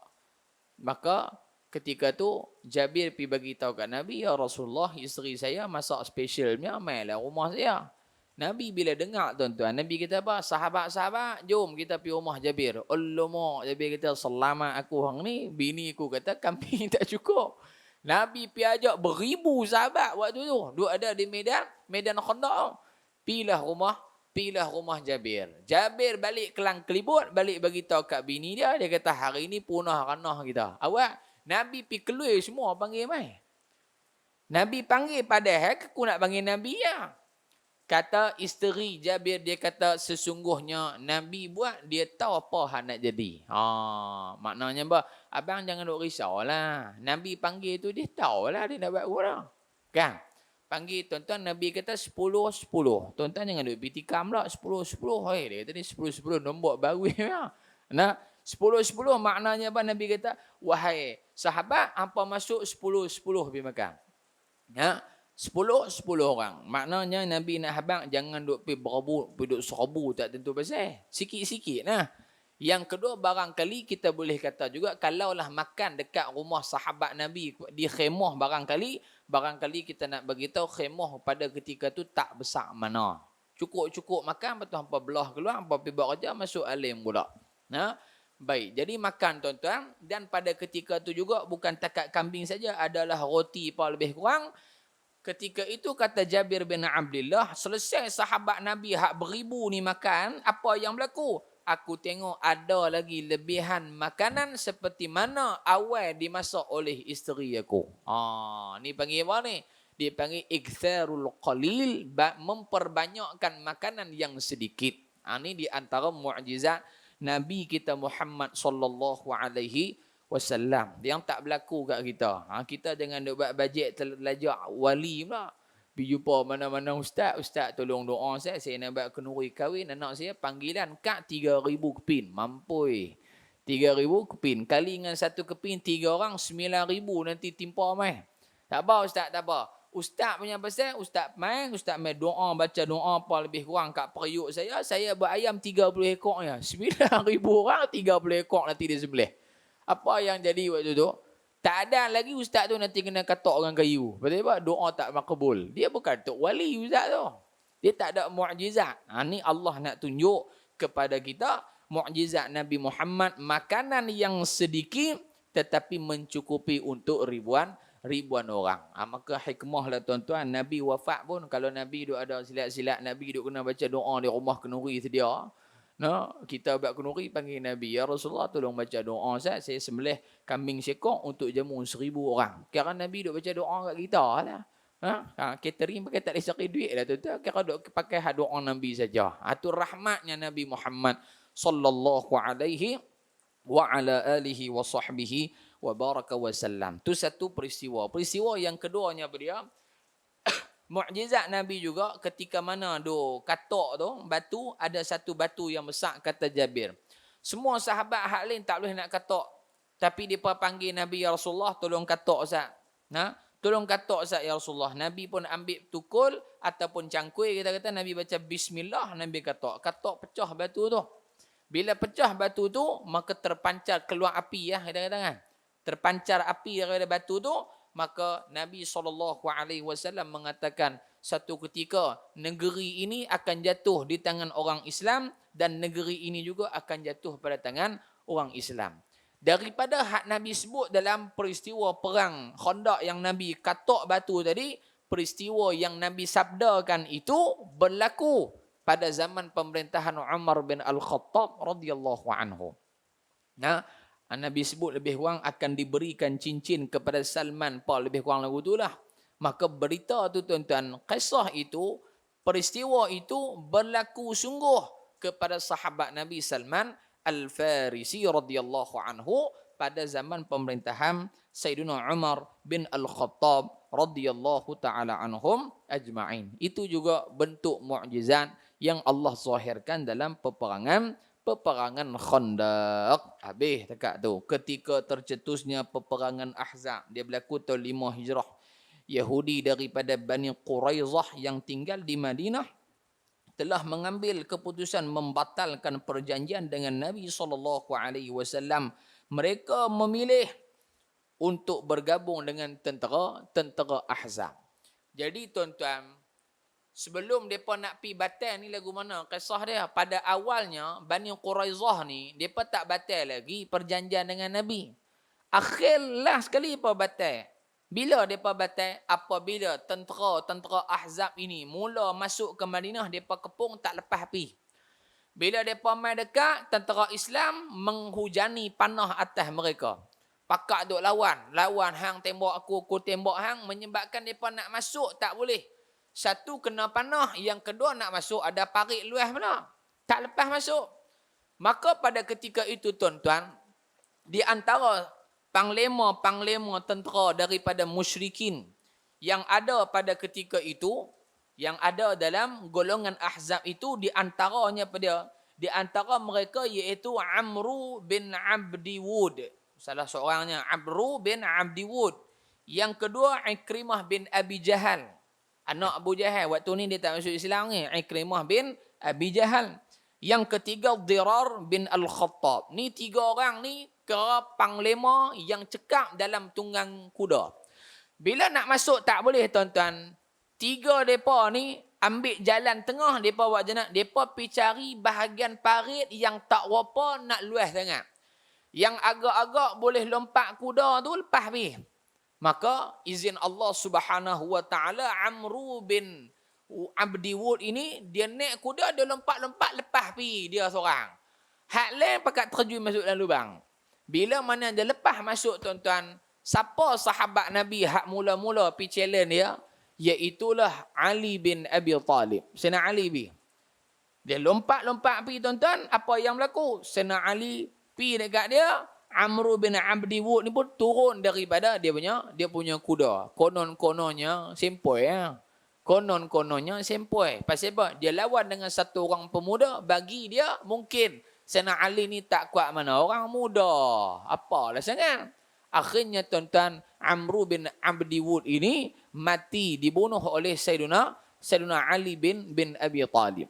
Maka ketika tu Jabir pergi bagi tahu kat Nabi, ya Rasulullah, isteri saya masak spesialnya, mainlah rumah saya. Nabi bila dengar tuan-tuan, Nabi kata apa? Sahabat-sahabat, jom kita pergi rumah Jabir. Alamak, Jabir kata, selamat aku hang ni. Bini aku kata, kambing tak cukup. Nabi pergi ajak beribu sahabat waktu tu. Duk ada di Medan Khandaq. Pilah rumah Jabir. Jabir balik kelang kelibut, balik bagi tahu kat bini dia. Dia kata, hari ni punah ranah kita. Awak, Nabi pergi keluar semua panggil mai. Nabi panggil padahal aku nak panggil Nabi ya. Kata isteri Jabir, dia kata sesungguhnya Nabi buat, dia tahu apa hak nak jadi. Maknanya apa? Abang jangan duk risaulah. Nabi panggil tu dia tahulah dia nak buat apa. Kan? Panggil tuan-tuan, Nabi kata 10-10. Tuan-tuan jangan duk pitikam lah 10-10. Hei, dia kata ni 10-10 nombor baru ya. Nah, 10-10 maknanya apa? Nabi kata, wahai sahabat, apa masuk 10-10 pergi makan. Ya. 10 orang. Maknanya Nabi nak habang jangan duk pergi berebut, pergi duk serbu tak tentu pasal. Sikit-sikit nah. Yang kedua, barangkali kita boleh kata juga kalaulah makan dekat rumah sahabat Nabi di khemah, barangkali kita nak bagi tahu khemah pada ketika tu tak besar mana. Cukup-cukup makan, betul hampa belah keluar, hampa pergi buat kerja, masuk alim pula. Nah, baik, jadi makan tuan-tuan, dan pada ketika tu juga bukan takat kambing saja, adalah roti apa lebih kurang. Ketika itu kata Jabir bin Abdullah, selesai sahabat Nabi hak beribu ni makan, apa yang berlaku? Aku tengok ada lagi lebihan makanan seperti mana awal dimasak oleh isteri aku. Ni panggil apa ni? Dia panggil iktsarul qalil, memperbanyakkan makanan yang sedikit. Ni di antara mukjizat Nabi kita Muhammad sallallahu alaihi wasallam yang tak berlaku kat kita. Kita jangan duk buat bajet terlajak wali pula. Pergi jumpa mana-mana ustaz tolong doa saya nak buat kenduri kahwin anak saya, panggilan kad 3,000 kepin. Mampui. 3,000 kepin kali dengan satu kepin 3 orang 9,000 nanti timpa mai. Tak apa ustaz, tak apa. Ustaz punya pasal, ustaz mai doa, baca doa apa lebih kurang kat periuk saya buat ayam 30 ekor ya. 9,000 orang 30 ekor nanti dia sembelih. Apa yang jadi waktu tu? Tak ada lagi ustaz tu nanti kena katok orang kayu. Betul tak? Doa tak makbul. Dia bukan tok wali ustaz tu. Dia tak ada mukjizat. Ni Allah nak tunjuk kepada kita mukjizat Nabi Muhammad, makanan yang sedikit tetapi mencukupi untuk ribuan orang. Maka hikmahlah tuan-tuan, Nabi wafat pun kalau Nabi duk ada silat-silat, Nabi duk kena baca doa di rumah kenduri sedia. Kita buat kenduri panggil Nabi, ya Rasulullah tolong baca doa saya sembelih kambing sekok untuk jamu 1,000 orang. Kira Nabi duk baca doa kat kita lah. Catering pakai tak boleh cari duit lah tu. Kira duk pakai doa Nabi saja. Itu rahmatnya Nabi Muhammad sallallahu alaihi wa ala alihi wa sahbihi wa baraka wa sallam. Tu satu peristiwa. Peristiwa yang keduanya dia mukjizat Nabi juga ketika mana katok tu batu, ada satu batu yang besar kata Jabir. Semua sahabat hak lain tak boleh nak katok. Tapi dia panggil Nabi, ya Rasulullah tolong katok Ustaz. Tolong katok Ustaz ya Rasulullah. Nabi pun ambil tukul ataupun cangkui, kita kata Nabi baca bismillah, Nabi katok. Katok pecah batu tu. Bila pecah batu tu, maka terpancar keluar api ya, kita kata kan. Terpancar api daripada batu tu, maka Nabi SAW mengatakan satu ketika negeri ini akan jatuh di tangan orang Islam dan negeri ini juga akan jatuh pada tangan orang Islam. Daripada hak Nabi sebut dalam peristiwa perang Khandaq yang Nabi katok batu tadi, peristiwa yang Nabi sabdakan itu berlaku pada zaman pemerintahan Umar bin Al-Khattab radhiyallahu anhu. Nabi sebut lebih kurang akan diberikan cincin kepada Salman, lebih kurang lagu itulah. Maka berita tu tuan-tuan, kisah itu, peristiwa itu berlaku sungguh kepada sahabat Nabi Salman Al-Farisi radhiyallahu anhu pada zaman pemerintahan Sayyidina Umar bin Al-Khattab radhiyallahu taala anhum ajma'in. Itu juga bentuk mukjizat yang Allah zahirkan dalam peperangan Khandaq. Habis dekat tu. Ketika tercetusnya peperangan Ahzab, dia berlaku tahun 5 Hijrah. Yahudi daripada Bani Quraizah yang tinggal di Madinah telah mengambil keputusan membatalkan perjanjian dengan Nabi SAW. Mereka memilih untuk bergabung dengan tentera Ahzab. Jadi tuan-tuan, sebelum mereka nak pi batal ni lagu mana kisah dia. Pada awalnya Bani Quraizah ni mereka tak batal lagi perjanjian dengan Nabi. Akhirlah sekali mereka batal. Bila mereka batal? Apabila tentera Ahzab ini mula masuk ke Madinah, mereka kepung tak lepas pi. Bila mereka mai dekat, tentera Islam menghujani panah atas mereka. Pakak duk lawan. Lawan hang tembak aku tembak hang. Menyebabkan mereka nak masuk tak boleh. Satu kena panah. Yang kedua nak masuk ada parit luas pula. Tak lepas masuk. Maka pada ketika itu tuan-tuan, di antara panglima-panglima tentera daripada musyrikin yang ada pada ketika itu, yang ada dalam golongan Ahzab itu, di antara mereka iaitu Amru bin Abdi Wud. Salah seorangnya Amru bin Abdi Wud. Yang kedua Ikrimah bin Abi Jahal. Anak Abu Jahal. Waktu ni dia tak masuk Islam ni. Ikrimah bin Abi Jahal. Yang ketiga Dirar bin Al-Khattab. Ni 3 orang ni kira panglima yang cekap dalam tunggang kuda. Bila nak masuk tak boleh tuan-tuan. 3 mereka ni ambil jalan tengah. Mereka buat macam mana? Mereka pergi cari bahagian parit yang tak berapa nak luas sangat. Yang agak-agak boleh lompat kuda tu lepas pergi. Maka izin Allah Subhanahu Wa Taala, Amru bin Abdi Wud ini dia naik kuda, dia lompat-lompat lepas pergi dia seorang. Hak lain pakat terjun masuk dalam lubang. Bila mana dia lepas masuk tuan-tuan, siapa sahabat Nabi hak mula-mula pergi challenge dia? Iaitulah Ali bin Abi Talib. Sayyidina Ali bi. Dia lompat-lompat pergi tuan-tuan, apa yang berlaku? Sayyidina Ali pergi dekat dia, Amru bin Abdi Wud ni pun turun daripada dia punya kuda. Konon-kononnya sempoi ya. Konon-kononnya sempoi. Pasal apa? Dia lawan dengan satu orang pemuda, bagi dia mungkin Sayyidina Ali ni tak kuat mana. Orang muda. Apalah sangat. Akhirnya tuan-tuan, Amru bin Abdi Wud ini mati, dibunuh oleh Sayyidina Ali bin Abi Talib.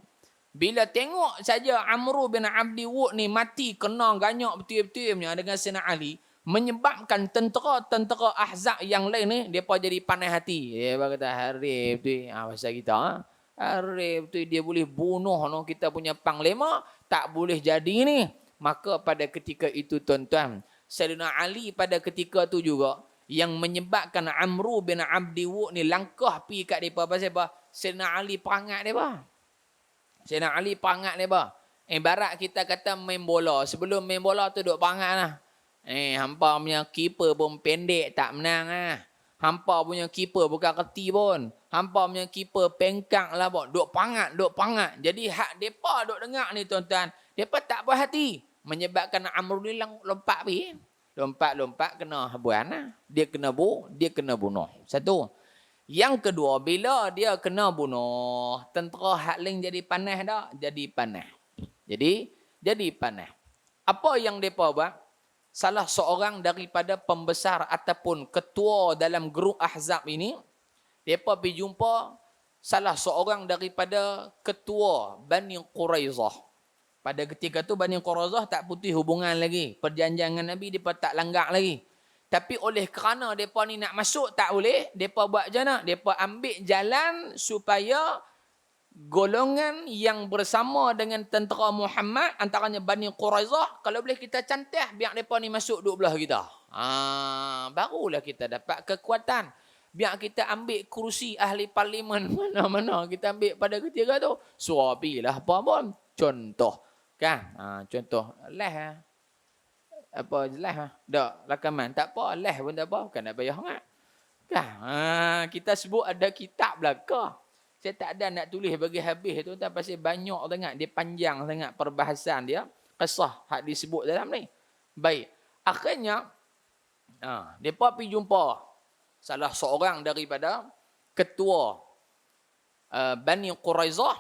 Bila tengok saja Amru bin Abdi Wud ni mati kena ganyak betul-betulnya dengan Sayyidina Ali, menyebabkan tentera Ahzab yang lain ni depa jadi panas hati. Dia kata harif tu pasal kita harif tu dia boleh bunuh kita punya panglima, tak boleh jadi ni. Maka pada ketika itu tuan-tuan, Sayyidina Ali pada ketika tu juga yang menyebabkan Amru bin Abdi Wud ni langkah pi kat depa. Pasal apa? Sayyidina Ali perangat depa. Sayyidina Ali perangat depa. Ibarat kita kata main bola. Sebelum main bola tu duk perangat lah. Hampa punya keeper pun pendek tak menang lah. Hampa punya keeper bukan reti pun. Hampa punya keeper pengkak lah pun. Duk perangat. Jadi hak depa duk dengar ni tuan-tuan. Depa tak puas hati. Menyebabkan Amr ni lompat pergi. Lompat kena habuan lah. Dia kena bunuh. Satu. Yang kedua, bila dia kena bunuh, tentera hak lain jadi panas tak? Jadi panas. Jadi panas. Apa yang mereka buat? Salah seorang daripada pembesar ataupun ketua dalam grup Ahzab ini, mereka pergi jumpa salah seorang daripada ketua Bani Quraizah. Pada ketika tu Bani Quraizah tak putih hubungan lagi. Perjanjian dengan Nabi mereka tak langgar lagi. Tapi oleh kerana mereka ni nak masuk tak boleh, mereka buat macam mana? Mereka ambil jalan supaya golongan yang bersama dengan tentera Muhammad, antaranya Bani Quraizah, kalau boleh kita cantah biar mereka ni masuk duduk belah kita. Barulah kita dapat kekuatan. Biar kita ambil kerusi ahli parlimen mana-mana kita ambil pada ketika tu. Suapilah apa pun. Contoh. Kan? Contoh. Apa jelas dak rakaman tak apa, les pun tak apa, bukan nak bayar sangat kan. Kita sebut ada kitab belaka, saya tak ada nak tulis bagi habis tu, tak pasal banyak sangat, dia panjang sangat perbahasan dia, kisah hak disebut dalam ni. Baik, akhirnya depa pergi jumpa salah seorang daripada ketua Bani Quraizah,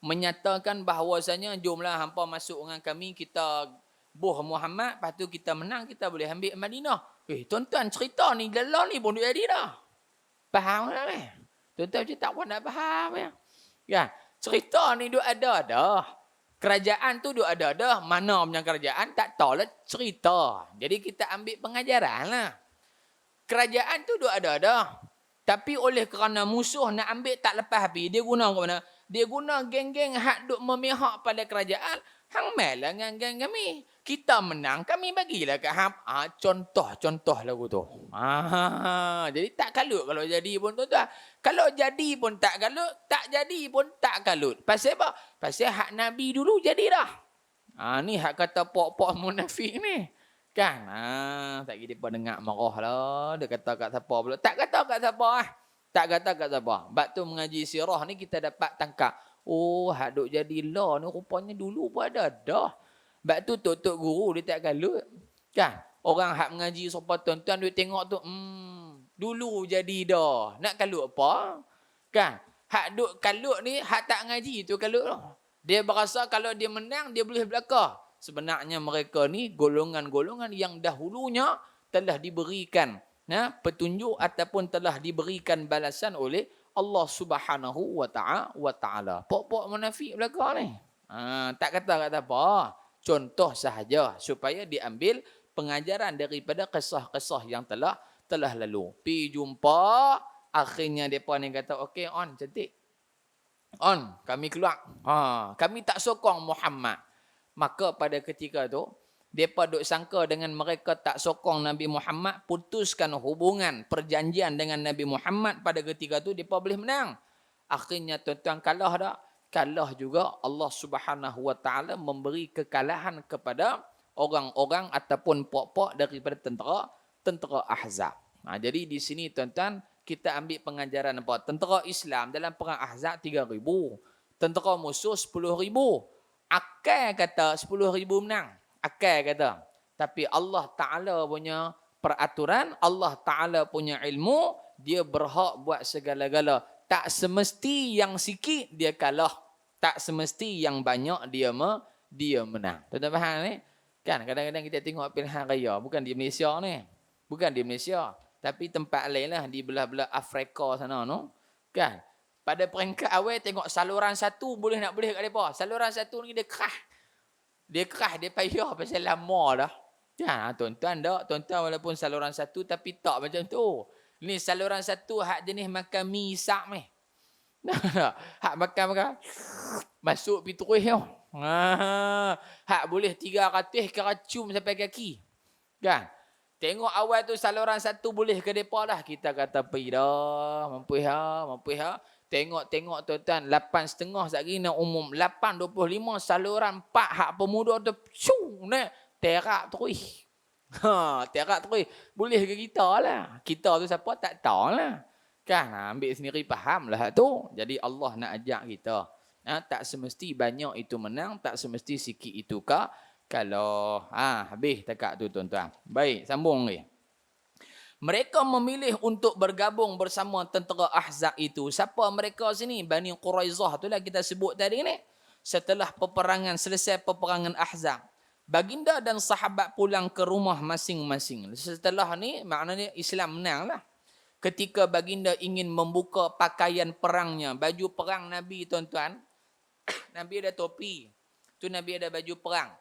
menyatakan bahawasanya jomlah hampa masuk dengan kami, kita buh Muhammad, lepas tu kita menang, kita boleh ambil Madinah. Tuan-tuan, cerita ni lelah ni pun dia jadi dah. Faham tak ni? Tuan-tuan macam tak pun nak faham ya. Ya, cerita ni duk ada dah. Kerajaan tu duk ada dah. Mana punya kerajaan tak tahu lah cerita. Jadi kita ambil pengajaran lah. Kerajaan tu duk ada dah. Tapi oleh kerana musuh nak ambil tak lepas habis, dia guna ke mana? Dia guna geng-geng hak duk memihak pada kerajaan. Hang malah dengan geng kami. Kita menang, kami bagilah kat hang. Contoh lagu tu. Jadi tak kalut kalau jadi pun tuan-tuan. Kalau jadi pun tak kalut, tak jadi pun tak kalut. Pasal apa? Pasal hak Nabi dulu jadi dah. Ni hak kata pok-pok munafik ni. Kan? Tak kira dia dengar marah lah. Dia kata kat siapa pula. Tak kata kat siapa lah. Tak kata kat siapa. Sebab tu mengaji sirah ni kita dapat tangkap. Oh, hak duk jadi law ni rupanya dulu pun ada dah. Sebab tu tok-tok guru dia tak kalut. Kan? Orang hak mengaji sopa tuan-tuan dia tengok tu. Dulu jadi dah. Nak kalut apa? Kan? Hak duk kalut ni, hak tak ngaji tu kalut lah. Dia berasa kalau dia menang, dia boleh belakang. Sebenarnya mereka ni golongan-golongan yang dahulunya telah diberikan petunjuk ataupun telah diberikan balasan oleh Allah Subhanahu wa taala. Pok-pok munafik belaka ni. Tak kata apa. Contoh sahaja supaya diambil pengajaran daripada kisah-kisah yang telah lalu. Pi jumpa, akhirnya depa ni kata, "Okey on, cantik. On, kami keluar. Kami tak sokong Muhammad." Maka pada ketika tu, mereka duk sangka dengan mereka tak sokong Nabi Muhammad, putuskan hubungan, perjanjian dengan Nabi Muhammad pada ketika tu, mereka boleh menang. Akhirnya tuan-tuan kalah tak? Kalah juga. Allah Subhanahu wa taala memberi kekalahan kepada orang-orang ataupun pok-pok daripada tentera Ahzab. Jadi di sini tuan-tuan, kita ambil pengajaran apa? Tentera Islam dalam perang Ahzab 3,000. Tentera musuh 10,000. Akal kata 10,000 menang. Akal kata. Tapi Allah Ta'ala punya peraturan, Allah Ta'ala punya ilmu, dia berhak buat segala-gala. Tak semesti yang sikit dia kalah. Tak semesti yang banyak dia menang. Tuan-tuan faham ni? Kan kadang-kadang kita tengok pilihan raya. Bukan di Malaysia ni. Bukan di Malaysia. Tapi tempat lain lah. Di belah-belah Afrika sana. No? Kan? Pada peringkat awal tengok saluran satu boleh kat mereka. Saluran satu ni dia kerah. Dia payah pasal lama dah. Ya, tuan-tuan tak. Tuan-tuan walaupun saluran satu tapi tak macam tu. Ni saluran satu hak jenis makan mi sak ni. Hak makan masuk pi terus tau. Hak boleh 300 keracum sampai kaki. Kan? Tengok awal tu saluran satu boleh ke depa dah. Kita kata pergi dah. Mampu ha. Tengok tuan-tuan 8,5 sekali nak umum 8.25 saluran 4 hak pemuda tu terak terus. Terak terus. Boleh ke kita lah. Kita tu siapa tak tahu lah. Kan ambil sendiri faham lah tu. Jadi Allah nak ajak kita. Tak semesti banyak itu menang, tak semesti sikit itu kalau habis tekak tu tuan-tuan. Baik, sambung lagi. Mereka memilih untuk bergabung bersama tentera Ahzab itu. Siapa mereka sini? Bani Quraizah itulah kita sebut tadi ni. Setelah selesai peperangan Ahzab, baginda dan sahabat pulang ke rumah masing-masing. Setelah ni maknanya Islam menang lah. Ketika baginda ingin membuka pakaian perangnya, baju perang Nabi tuan-tuan, Nabi ada topi. Tu Nabi ada baju perang.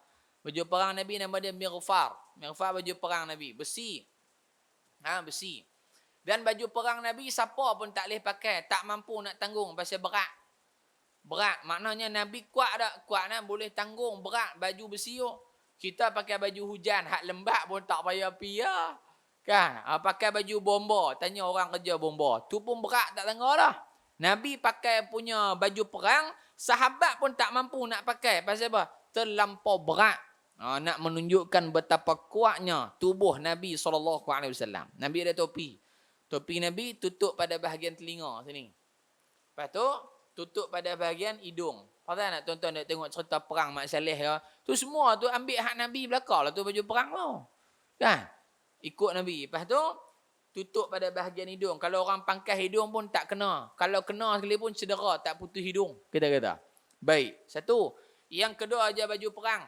Baju perang Nabi nama dia Mirfar. Mirfar baju perang Nabi, besi. Besi. Dan baju perang Nabi siapa pun tak boleh pakai, tak mampu nak tanggung pasal berat. Berat maknanya Nabi kuat tak? Kuat nak boleh tanggung berat baju besi tu. Kita pakai baju hujan hak lembab pun tak payah pia. Kan? Pakai baju bomba, tanya orang kerja bomba. Tu pun berat tak tanggung dah. Nabi pakai punya baju perang, sahabat pun tak mampu nak pakai. Pasal apa? Terlampau berat. Nak menunjukkan betapa kuatnya tubuh Nabi SAW. Nabi ada topi. Topi Nabi tutup pada bahagian telinga sini. Lepas tu, tutup pada bahagian hidung. Pasal nak tuan-tuan nak tengok cerita perang Mak Saleh ya. Tu semua tu ambil hak Nabi belakang lah tu baju perang tu. Kan? Ikut Nabi. Lepas tu, tutup pada bahagian hidung. Kalau orang pangkas hidung pun tak kena. Kalau kena sekali pun cedera, tak putus hidung. Kita kata. Baik. Satu. Yang kedua aja baju perang.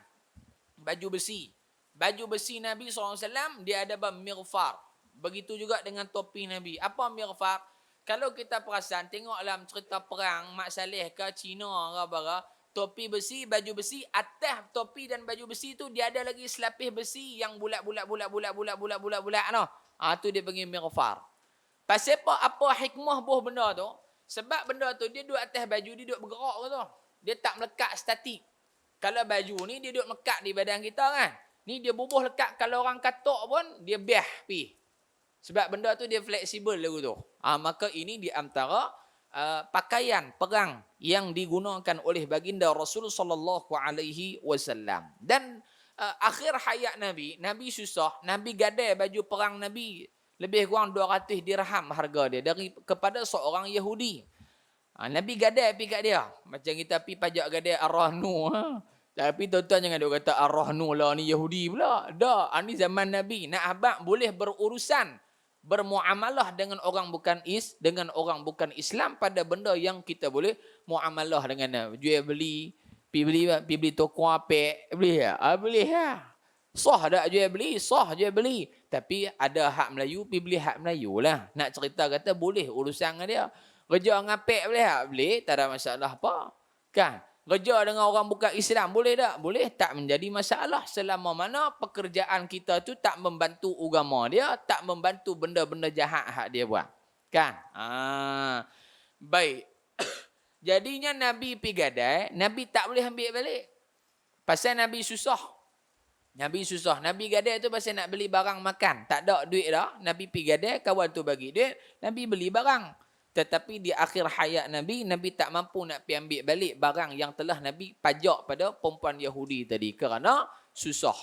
Baju besi. Baju besi Nabi SAW, dia ada mirfar. Begitu juga dengan topi Nabi. Apa mirfar? Kalau kita perasan, tengok dalam cerita perang, Mak Saleh ke Cina ke apa, topi besi, baju besi, atas topi dan baju besi tu dia ada lagi selapis besi yang bulat-bulat no. Tu dia panggil mirfar. Pasal apa hikmah buah benda tu? Sebab benda tu dia duduk atas baju, dia duduk bergerak ke tu. Dia tak melekat statik. Kalau baju ni dia duduk melekat di badan kita kan. Ni dia bubuh lekat, kalau orang katok pun dia biah pi. Sebab benda tu dia fleksibel lagu tu. Maka ini di antara pakaian perang yang digunakan oleh baginda Rasul sallallahu alaihi wasallam. Dan akhir hayat Nabi susah, Nabi gadai baju perang Nabi lebih kurang 200 dirham harga dia kepada seorang Yahudi. Nabi gadai pi kat dia. Macam kita pi pajak gadai arahnu. Tapi tuan-tuan jangan duk kata arahnu lah ni Yahudi pula. Dah, ni zaman Nabi. Nak abang boleh berurusan, bermuamalah dengan orang bukan Islam pada benda yang kita boleh muamalah dengan jual beli, pi beli toko apek, boleh tak? Boleh lah. Sah tak jual beli? Sah jual beli. Tapi ada hak Melayu, pi beli hak Melayu lah. Nak cerita kata boleh urusan dengan dia. Kerja dengan apek boleh tak? Boleh, tak ada masalah apa. Kan? Kerja dengan orang bukan Islam boleh tak? Boleh, tak menjadi masalah selama mana pekerjaan kita tu tak membantu agama dia, tak membantu benda-benda jahat hak dia buat. Kan? Baik. Jadinya Nabi pergi gadai, Nabi tak boleh ambil balik. Pasal Nabi susah. Nabi gadai tu pasal nak beli barang makan. Tak ada duit dah. Nabi pergi gadai, kawan tu bagi duit, Nabi beli barang. Tetapi di akhir hayat Nabi tak mampu nak pergi ambil balik barang yang telah Nabi pajak pada perempuan Yahudi tadi. Kerana susah.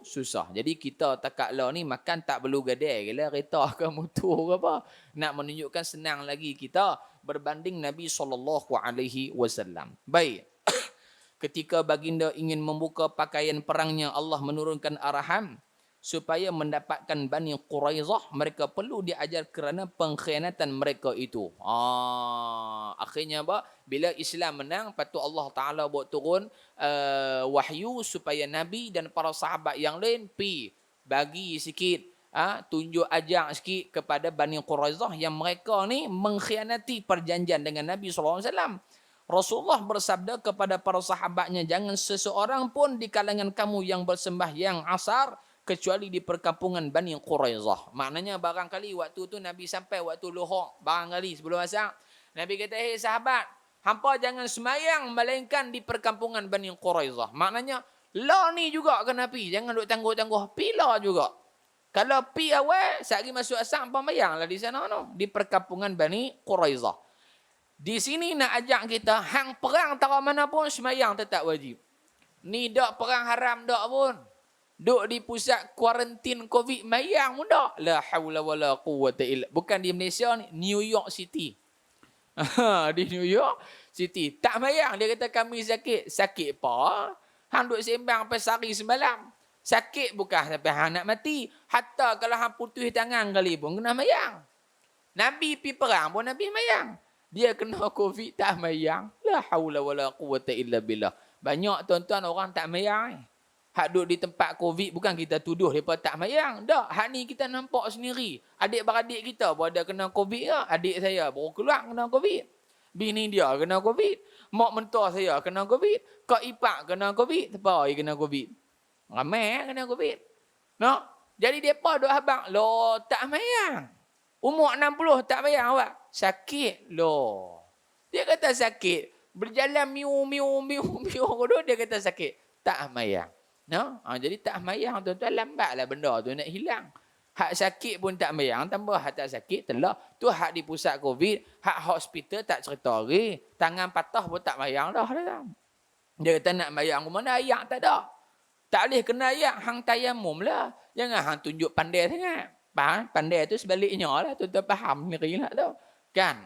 Susah. Jadi kita takaklah ni makan tak perlu gadai. Gila kereta ke motor ke apa. Nak menunjukkan senang lagi kita berbanding Nabi SAW. Baik. Ketika baginda ingin membuka pakaian perangnya, Allah menurunkan arahan supaya mendapatkan Bani Quraizah, mereka perlu diajar kerana pengkhianatan mereka itu. Akhirnya apa? Bila Islam menang, patut Allah Ta'ala buat turun wahyu supaya Nabi dan para sahabat yang lain bagi sikit, tunjuk ajar sikit kepada Bani Quraizah yang mereka ni mengkhianati perjanjian dengan Nabi SAW. Rasulullah bersabda kepada para sahabatnya, jangan seseorang pun di kalangan kamu yang bersembahyang asar kecuali di perkampungan Bani Quraizah. Maknanya barangkali waktu tu Nabi sampai waktu luhur, barangkali sebelum asar, Nabi kata, hei sahabat, hampa jangan semayang melainkan di perkampungan Bani Quraizah. Maknanya, lah ni juga kena pi. Jangan duk tangguh-tangguh. Pi lah juga. Kalau pi awal, sehari masuk asar, hampa mayang lah di sana. No? Di perkampungan Bani Quraizah. Di sini nak ajak kita, hang perang tara mana pun, semayang tetap wajib. Ni dak perang haram dak pun. Duk di pusat kuarantin COVID, mayang pun dak. La hawla wa la quwwata illa. Bukan di Malaysia ni, New York City. Di New York City. Tak mayang. Dia kata kami sakit. Sakit apa? Hang duk sembang sampai sehari semalam. Sakit bukan sampai hang nak mati. Hatta kalau hang putus tangan kali pun kena mayang. Nabi pi perang pun Nabi mayang. Dia kena COVID tak mayang. La hawla wa la quwwata illa billah. Banyak tuan-tuan orang tak mayang. Hak duduk di tempat COVID, bukan kita tuduh mereka tak mayang. Tak, hak ni kita nampak sendiri. Adik-beradik kita pun ada kena COVID ke. Adik saya baru keluar kena COVID. Bini dia kena COVID. Mak mentua saya kena COVID. Kak Ipak kena COVID. Tepa kena COVID. Ramai kena COVID. No? Jadi mereka duk habang, loh tak mayang. Umur 60 tak mayang awak. Sakit loh. Dia kata sakit. Berjalan miu. Dia kata sakit. Tak mayang. No? Jadi tak mayang tuan-tuan, lambatlah benda tu nak hilang. Hak sakit pun tak mayang, tambah hak tak sakit telah. Tu hak di pusat COVID, hak hospital tak cerita lagi. Tangan patah pun tak mayang dah. Dia kata nak mayang ke mana, ayak tak ada. Tak boleh kena ayak, hang tayamum lah. Jangan hang tunjuk pandai sangat. Pandai tu sebaliknya lah, tuan-tuan faham sendiri lah tu. Kan?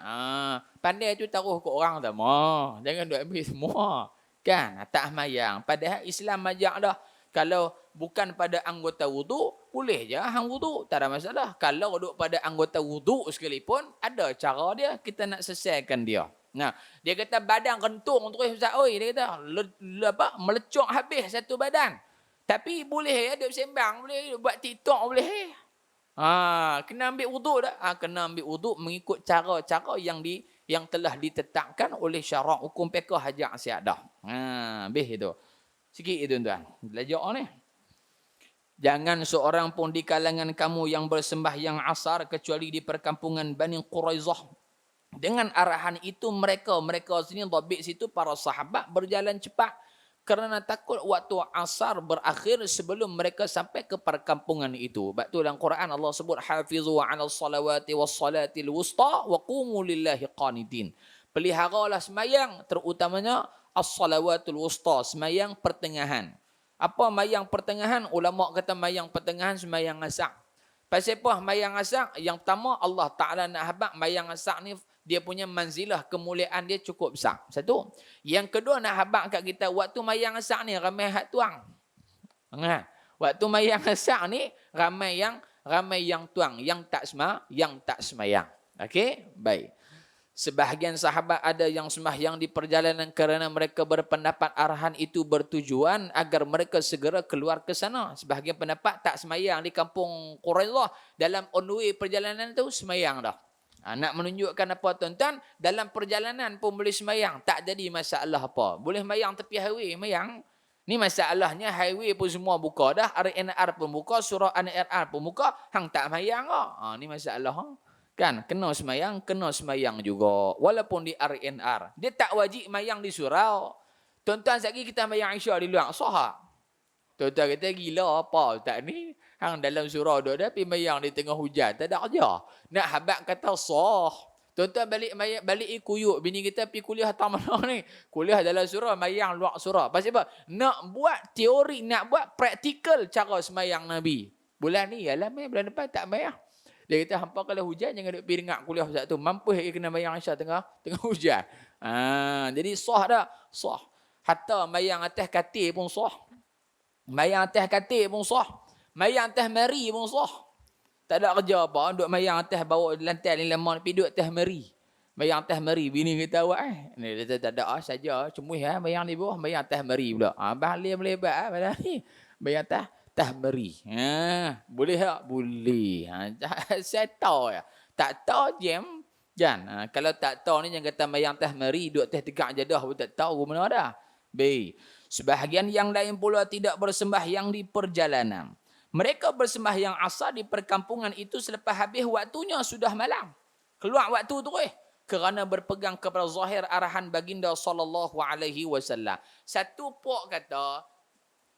Pandai tu taruh ke orang tak mau. Jangan duk ambil semua. Kan? Tak mayang. Padahal Islam ajak dah. Kalau bukan pada anggota wuduk, boleh je hang wuduk. Tak ada masalah. Kalau duduk pada anggota wuduk sekalipun, ada cara dia. Kita nak selesaikan dia. Nah, dia kata badan kentung terus Ustaz. Oi, dia kata melecok habis satu badan. Tapi boleh ya, dia bersembang. Boleh buat TikTok boleh. Kena ambil wuduk tak? Kena ambil wuduk mengikut cara-cara yang telah ditetapkan oleh syarak hukum fiqh hajat siadah. Habis itu. Sikit itu tuan. Belajar ni. Jangan seorang pun di kalangan kamu yang bersembahyang asar kecuali di perkampungan Bani Quraizah. Dengan arahan itu mereka sini dhabit situ para sahabat berjalan cepat kerana takut waktu asar berakhir sebelum mereka sampai ke perkampungan itu. Sebab tu dalam Quran Allah sebut hafizu 'alal salawati was salatil wusta wa qumu lillahi qanitin. Peliharalah sembahyang terutamanya as-salawatul wusta, sembahyang pertengahan. Apa mayang pertengahan? Ulama kata mayang pertengahan sembahyang asar. Pasal apa mayang asar? Yang pertama Allah Ta'ala nak habaq mayang asar ni dia punya manzilah kemuliaan dia cukup besar. Satu. Yang kedua nak habaq kat kita waktu mayang asar ni ramai hak tuang. Waktu mayang asar ni ramai yang tuang, yang tak semayang. Okey? Baik. Sebahagian sahabat ada yang sembahyang di perjalanan kerana mereka berpendapat arahan itu bertujuan agar mereka segera keluar ke sana. Sebahagian pendapat tak sembahyang di kampung Quraizah. Dalam on the way perjalanan tu sembahyang dah. Nak menunjukkan apa tuan-tuan? Dalam perjalanan pun boleh sembahyang. Tak jadi masalah apa. Boleh sembahyang tepi highway, sembahyang. Ni masalahnya highway pun semua buka dah. RNR pun buka, surah NRR pun buka. Hang tak sembahyang ke? Ni masalah. Kan kena semayang juga walaupun di RNR. Dia tak wajib mayang di surau. Tuan-tuan sekali kita mayang Isyak di luar sah. Tuan-tuan kata gila apa tak ni? Hang dalam surau dah tapi mayang di tengah hujan tak ada kerja. Nak habaq kata sah. Tuan-tuan balik kuyuk bini kita pergi kuliah tak mana ni. Kuliah dalam surau mayang luar surau. Pasal apa? Nak buat teori, nak buat praktikal cara semayang Nabi. Bulan ni ialah bulan depan tak mayang. Dia kata hampa kalau hujan jangan duk pergi dengar kuliah Ustaz tu. Mampu kena mayang Isyak tengah hujan. Jadi sah dah, sah. Hatta mayang atas katil pun sah. Mayang atas katil pun sah. Mayang atas mari pun sah. Tak ada kerja apa, duk mayang atas bawa lantai ni lama pergi duk atas mari. Mayang atas mari bini kita awak Ni dia tak ada saja, cemuih mayang di bawah, mayang atas mari pula. Bahal melebat pada ni. Mayang atas meri. Boleh tak? Boleh. Saya tahu ya. Tak tahu jam. Jangan. Kalau tak tahu ni jangan kata mayang meri duduk tegak jadah pun tak tahu mana dah. Baik. Sebahagian yang lain pula tidak bersembahyang di perjalanan. Mereka bersembahyang asar di perkampungan itu selepas habis waktunya sudah malam. Keluar waktu tu kerana berpegang kepada zahir arahan baginda sallallahu alaihi wasallam. Satu pok kata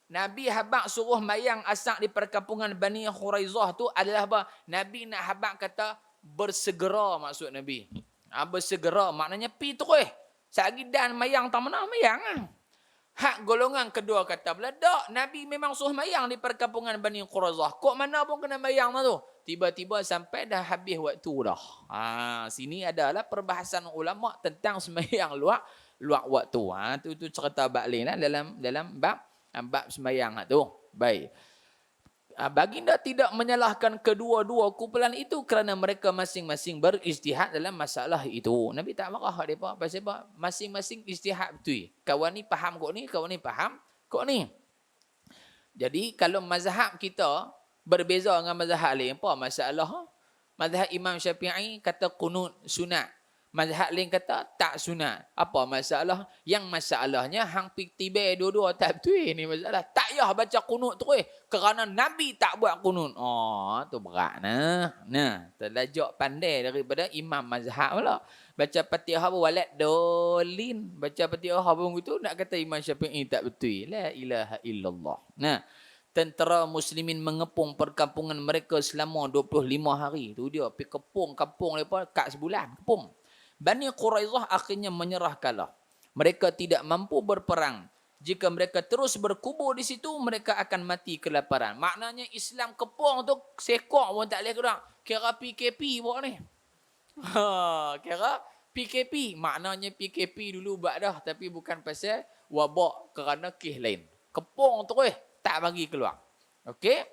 Nabi habaq suruh mayang asar di perkampungan Bani Quraizah tu adalah apa? Nabi nak habaq kata bersegera maksud Nabi. Bersegera maknanya pi terus. Sagi dan mayang tak mana mayang. Hak golongan kedua kata pula dak Nabi memang suruh mayang di perkampungan Bani Quraizah. Kok mana pun kena mayang tu. Tiba-tiba sampai dah habis waktu dah. Sini adalah perbahasan ulama tentang sembahyang luar waktu. Tu cerita baklin dalam bab sembahyang tu. Baik. Baginda tidak menyalahkan kedua-dua kumpulan itu kerana mereka masing-masing berijtihad dalam masalah itu. Nabi tak marah depa pasal apa? Masing-masing ijtihad betul. Kawan ni faham kok ni, kawan ni faham kok ni. Jadi kalau mazhab kita berbeza dengan mazhab lain, apa masalah? Mazhab Imam Syafi'i kata qunut sunat. Mazhab lain kata tak sunat. Apa masalah? Yang masalahnya hang tiba dua-dua tak betul ni masalah. Tak payah baca kunut terus kerana Nabi tak buat kunut. Tu berat terlajak pandai daripada imam mazhab pula. Baca Fatihah walad dolin. Baca Fatihah pun gitu nak kata Imam Syafi'i tak betul. La ilaha illallah. Tentera muslimin mengepung perkampungan mereka selama 25 hari. Tu dia pergi kepung kampung mereka kat sebulan kepung. Bani Quraizah akhirnya menyerah kalah. Mereka tidak mampu berperang. Jika mereka terus berkubur di situ, mereka akan mati kelaparan. Maknanya Islam kepung tu sekok pun tak boleh kurang. Kira PKP buat ni. Kira PKP. Maknanya PKP dulu buat dah. Tapi bukan pasal wabak kerana kes lain. Kepung terus tak bagi keluar. Okey?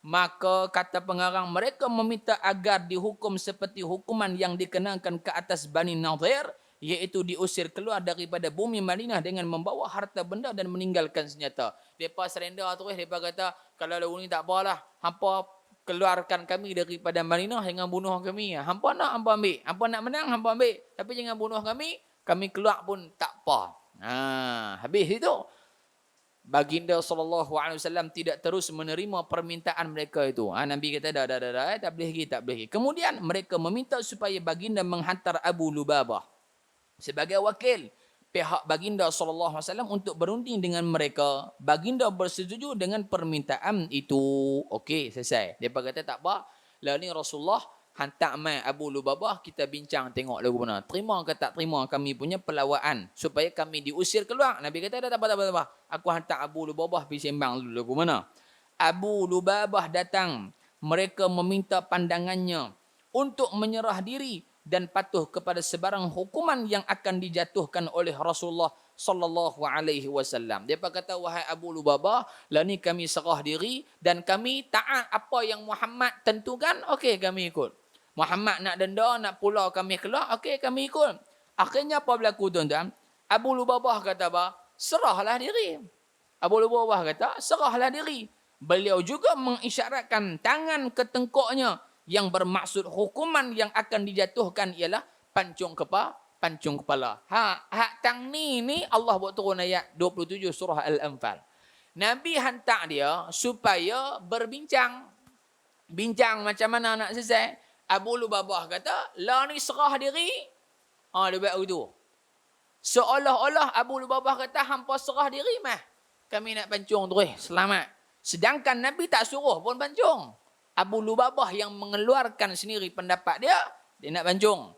Maka kata pengarang mereka meminta agar dihukum seperti hukuman yang dikenakan ke atas Bani Nadir, iaitu diusir keluar daripada bumi Madinah dengan membawa harta benda dan meninggalkan senjata. Mereka surrender terus, mereka kata kalau lalu ni tak apalah, hampa keluarkan kami daripada Madinah jangan bunuh kami. Hampa nak hampa ambil, hampa nak menang hampa ambil, tapi jangan bunuh kami keluar pun tak apa. Habis itu. baginda SAW tidak terus menerima permintaan mereka itu. Nabi kata dah, tak boleh lagi. Kemudian mereka meminta supaya baginda menghantar Abu Lubabah sebagai wakil pihak baginda SAW untuk berunding dengan mereka. Baginda bersetuju dengan permintaan itu. Okey, selesai. Dia kata tak apa. Lah ni Rasulullah hantar mai Abu Lubabah, kita bincang tengok lagu mana. Terima ke tak terima kami punya pelawaan supaya kami diusir keluar. Nabi kata dah tak apa. Aku hantar Abu Lubabah pergi sembang dulu lagu mana. Abu Lubabah datang. Mereka meminta pandangannya untuk menyerah diri dan patuh kepada sebarang hukuman yang akan dijatuhkan oleh Rasulullah sallallahu alaihi wasallam. Dia kata, wahai Abu Lubabah, lah ni kami serah diri dan kami taat apa yang Muhammad tentukan. Okey, kami ikut. Muhammad nak denda, nak pulau kami keluar, okey kami ikut. Akhirnya apa berlaku tuan-tuan? Abu Lubabah kata apa? Serahlah diri. Abu Lubabah kata, serahlah diri. Beliau juga mengisyaratkan tangan ke tengkuknya yang bermaksud hukuman yang akan dijatuhkan ialah pancung kepala. Hak tang ni Allah buat turun ayat 27 surah Al-Anfal. Nabi hantar dia supaya berbincang. Bincang macam mana nak selesai. Abu Lubabah kata, lah ni serah diri. Dia buat itu. Seolah-olah Abu Lubabah kata, hampa serah diri mah. Kami nak pancung terus, selamat. Sedangkan Nabi tak suruh pun pancung. Abu Lubabah yang mengeluarkan sendiri pendapat dia nak pancung.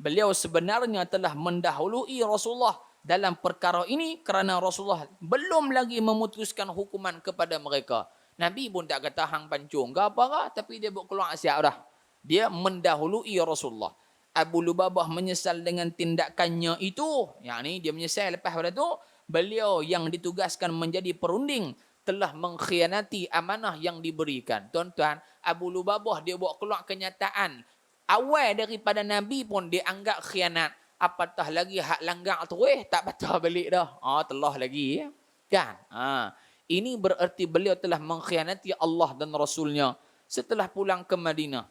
Beliau sebenarnya telah mendahului Rasulullah dalam perkara ini kerana Rasulullah belum lagi memutuskan hukuman kepada mereka. Nabi pun tak kata hang pancung ke apa-apa, tapi dia buat keluar siap dah. Dia mendahului Rasulullah. Abu Lubabah menyesal dengan tindakannya itu. Yang ni dia menyesal lepas pada tu. Beliau yang ditugaskan menjadi perunding telah mengkhianati amanah yang diberikan. Tuan-tuan, Abu Lubabah dia buat keluar kenyataan. Awal daripada Nabi pun dia anggap khianat. Apatah lagi hak langgar tu tak patah balik dah. Telah lagi. Kan? Ini bererti beliau telah mengkhianati Allah dan Rasulnya setelah pulang ke Madinah.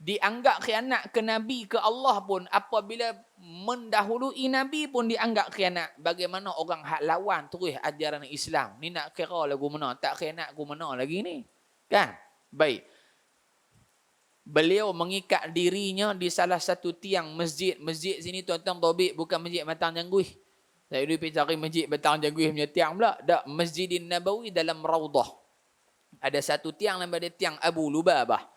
Dianggap khianat ke Nabi, ke Allah pun, apabila mendahului Nabi pun dianggap khianat. Bagaimana orang hak lawan terus ajaran Islam? Ni nak kira lagu mana? Tak khianat lagu mana lagi ni? Kan? Baik. Beliau mengikat dirinya di salah satu tiang masjid. Masjid sini tuan-tuan Taubik bukan masjid Batang Jangguih. Saya dulu pergi cari masjid Batang Jangguih punya tiang pula. Tak, Masjidin Nabawi dalam Raudah. Ada satu tiang daripada tiang Abu Lubabah.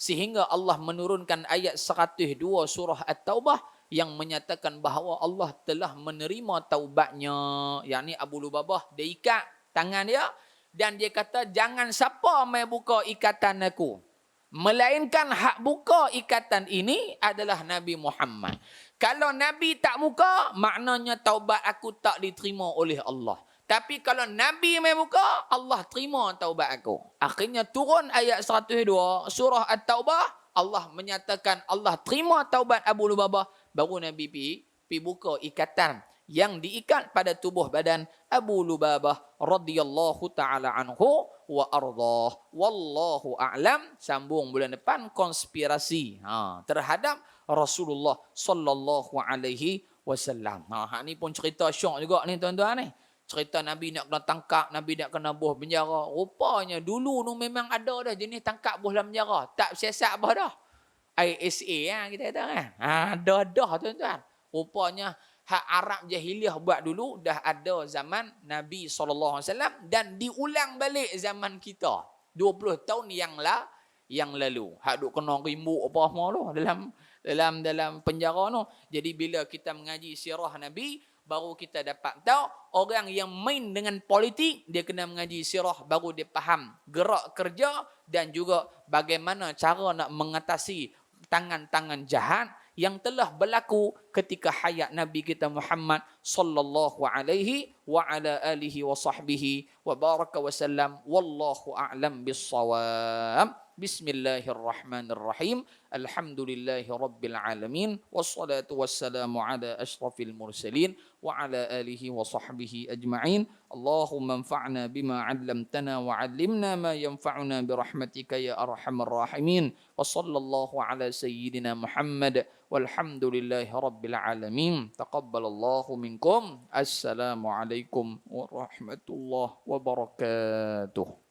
Sehingga Allah menurunkan ayat 102 surah At-Taubah yang menyatakan bahawa Allah telah menerima taubatnya. Yang ni Abu Lubabah, dia ikat tangan dia dan dia kata, jangan siapa mai buka ikatan aku. Melainkan hak buka ikatan ini adalah Nabi Muhammad. Kalau Nabi tak buka, maknanya taubat aku tak diterima oleh Allah. Tapi kalau Nabi mai buka, Allah terima taubat aku. Akhirnya turun ayat 102 surah At-Taubah. Allah menyatakan Allah terima taubat Abu Lubabah. Baru Nabi pergi buka ikatan yang diikat pada tubuh badan Abu Lubabah radhiyallahu ta'ala anhu wa ardah. Wallahu a'lam. Sambung bulan depan konspirasi terhadap Rasulullah sallallahu alaihi wasallam. Ni pun cerita syok juga ni tuan-tuan ni. Cerita Nabi nak kena tangkap, Nabi nak kena buh penjara. Rupanya dulu tu memang ada dah jenis tangkap buh dalam penjara. Tak siasat apa dah. ISA kita kata kan. Dah tuan-tuan. Rupanya hak Arab jahiliah buat dulu dah ada zaman Nabi SAW dan diulang balik zaman kita. 20 tahun yang lalu. Hak duk kena rimuk apa semua tu dalam penjara tu. Jadi bila kita mengaji sirah Nabi, baru kita dapat tahu orang yang main dengan politik, dia kena mengaji sirah baru dia faham gerak kerja dan juga bagaimana cara nak mengatasi tangan-tangan jahat yang telah berlaku ketika hayat Nabi kita Muhammad sallallahu alaihi wa ala alihi wa sahbihi wa baraka wa sallam. Wallahu a'lam bissawab. Bismillahirrahmanirrahim. Alhamdulillahi rabbil alamin. Wassalatu wassalamu ala asyrafil mursalin wa ala alihi wa sahbihi ajma'in. Allahumma anfa'na bima 'allamtana wa 'allimna ma yanfa'una bi rahmatika ya arhamar rahimin. Wa sallallahu ala sayyidina Muhammad walhamdulillahi rabbil alamin. Taqabbalallahu minkum. Assalamualaikum warahmatullahi wabarakatuh.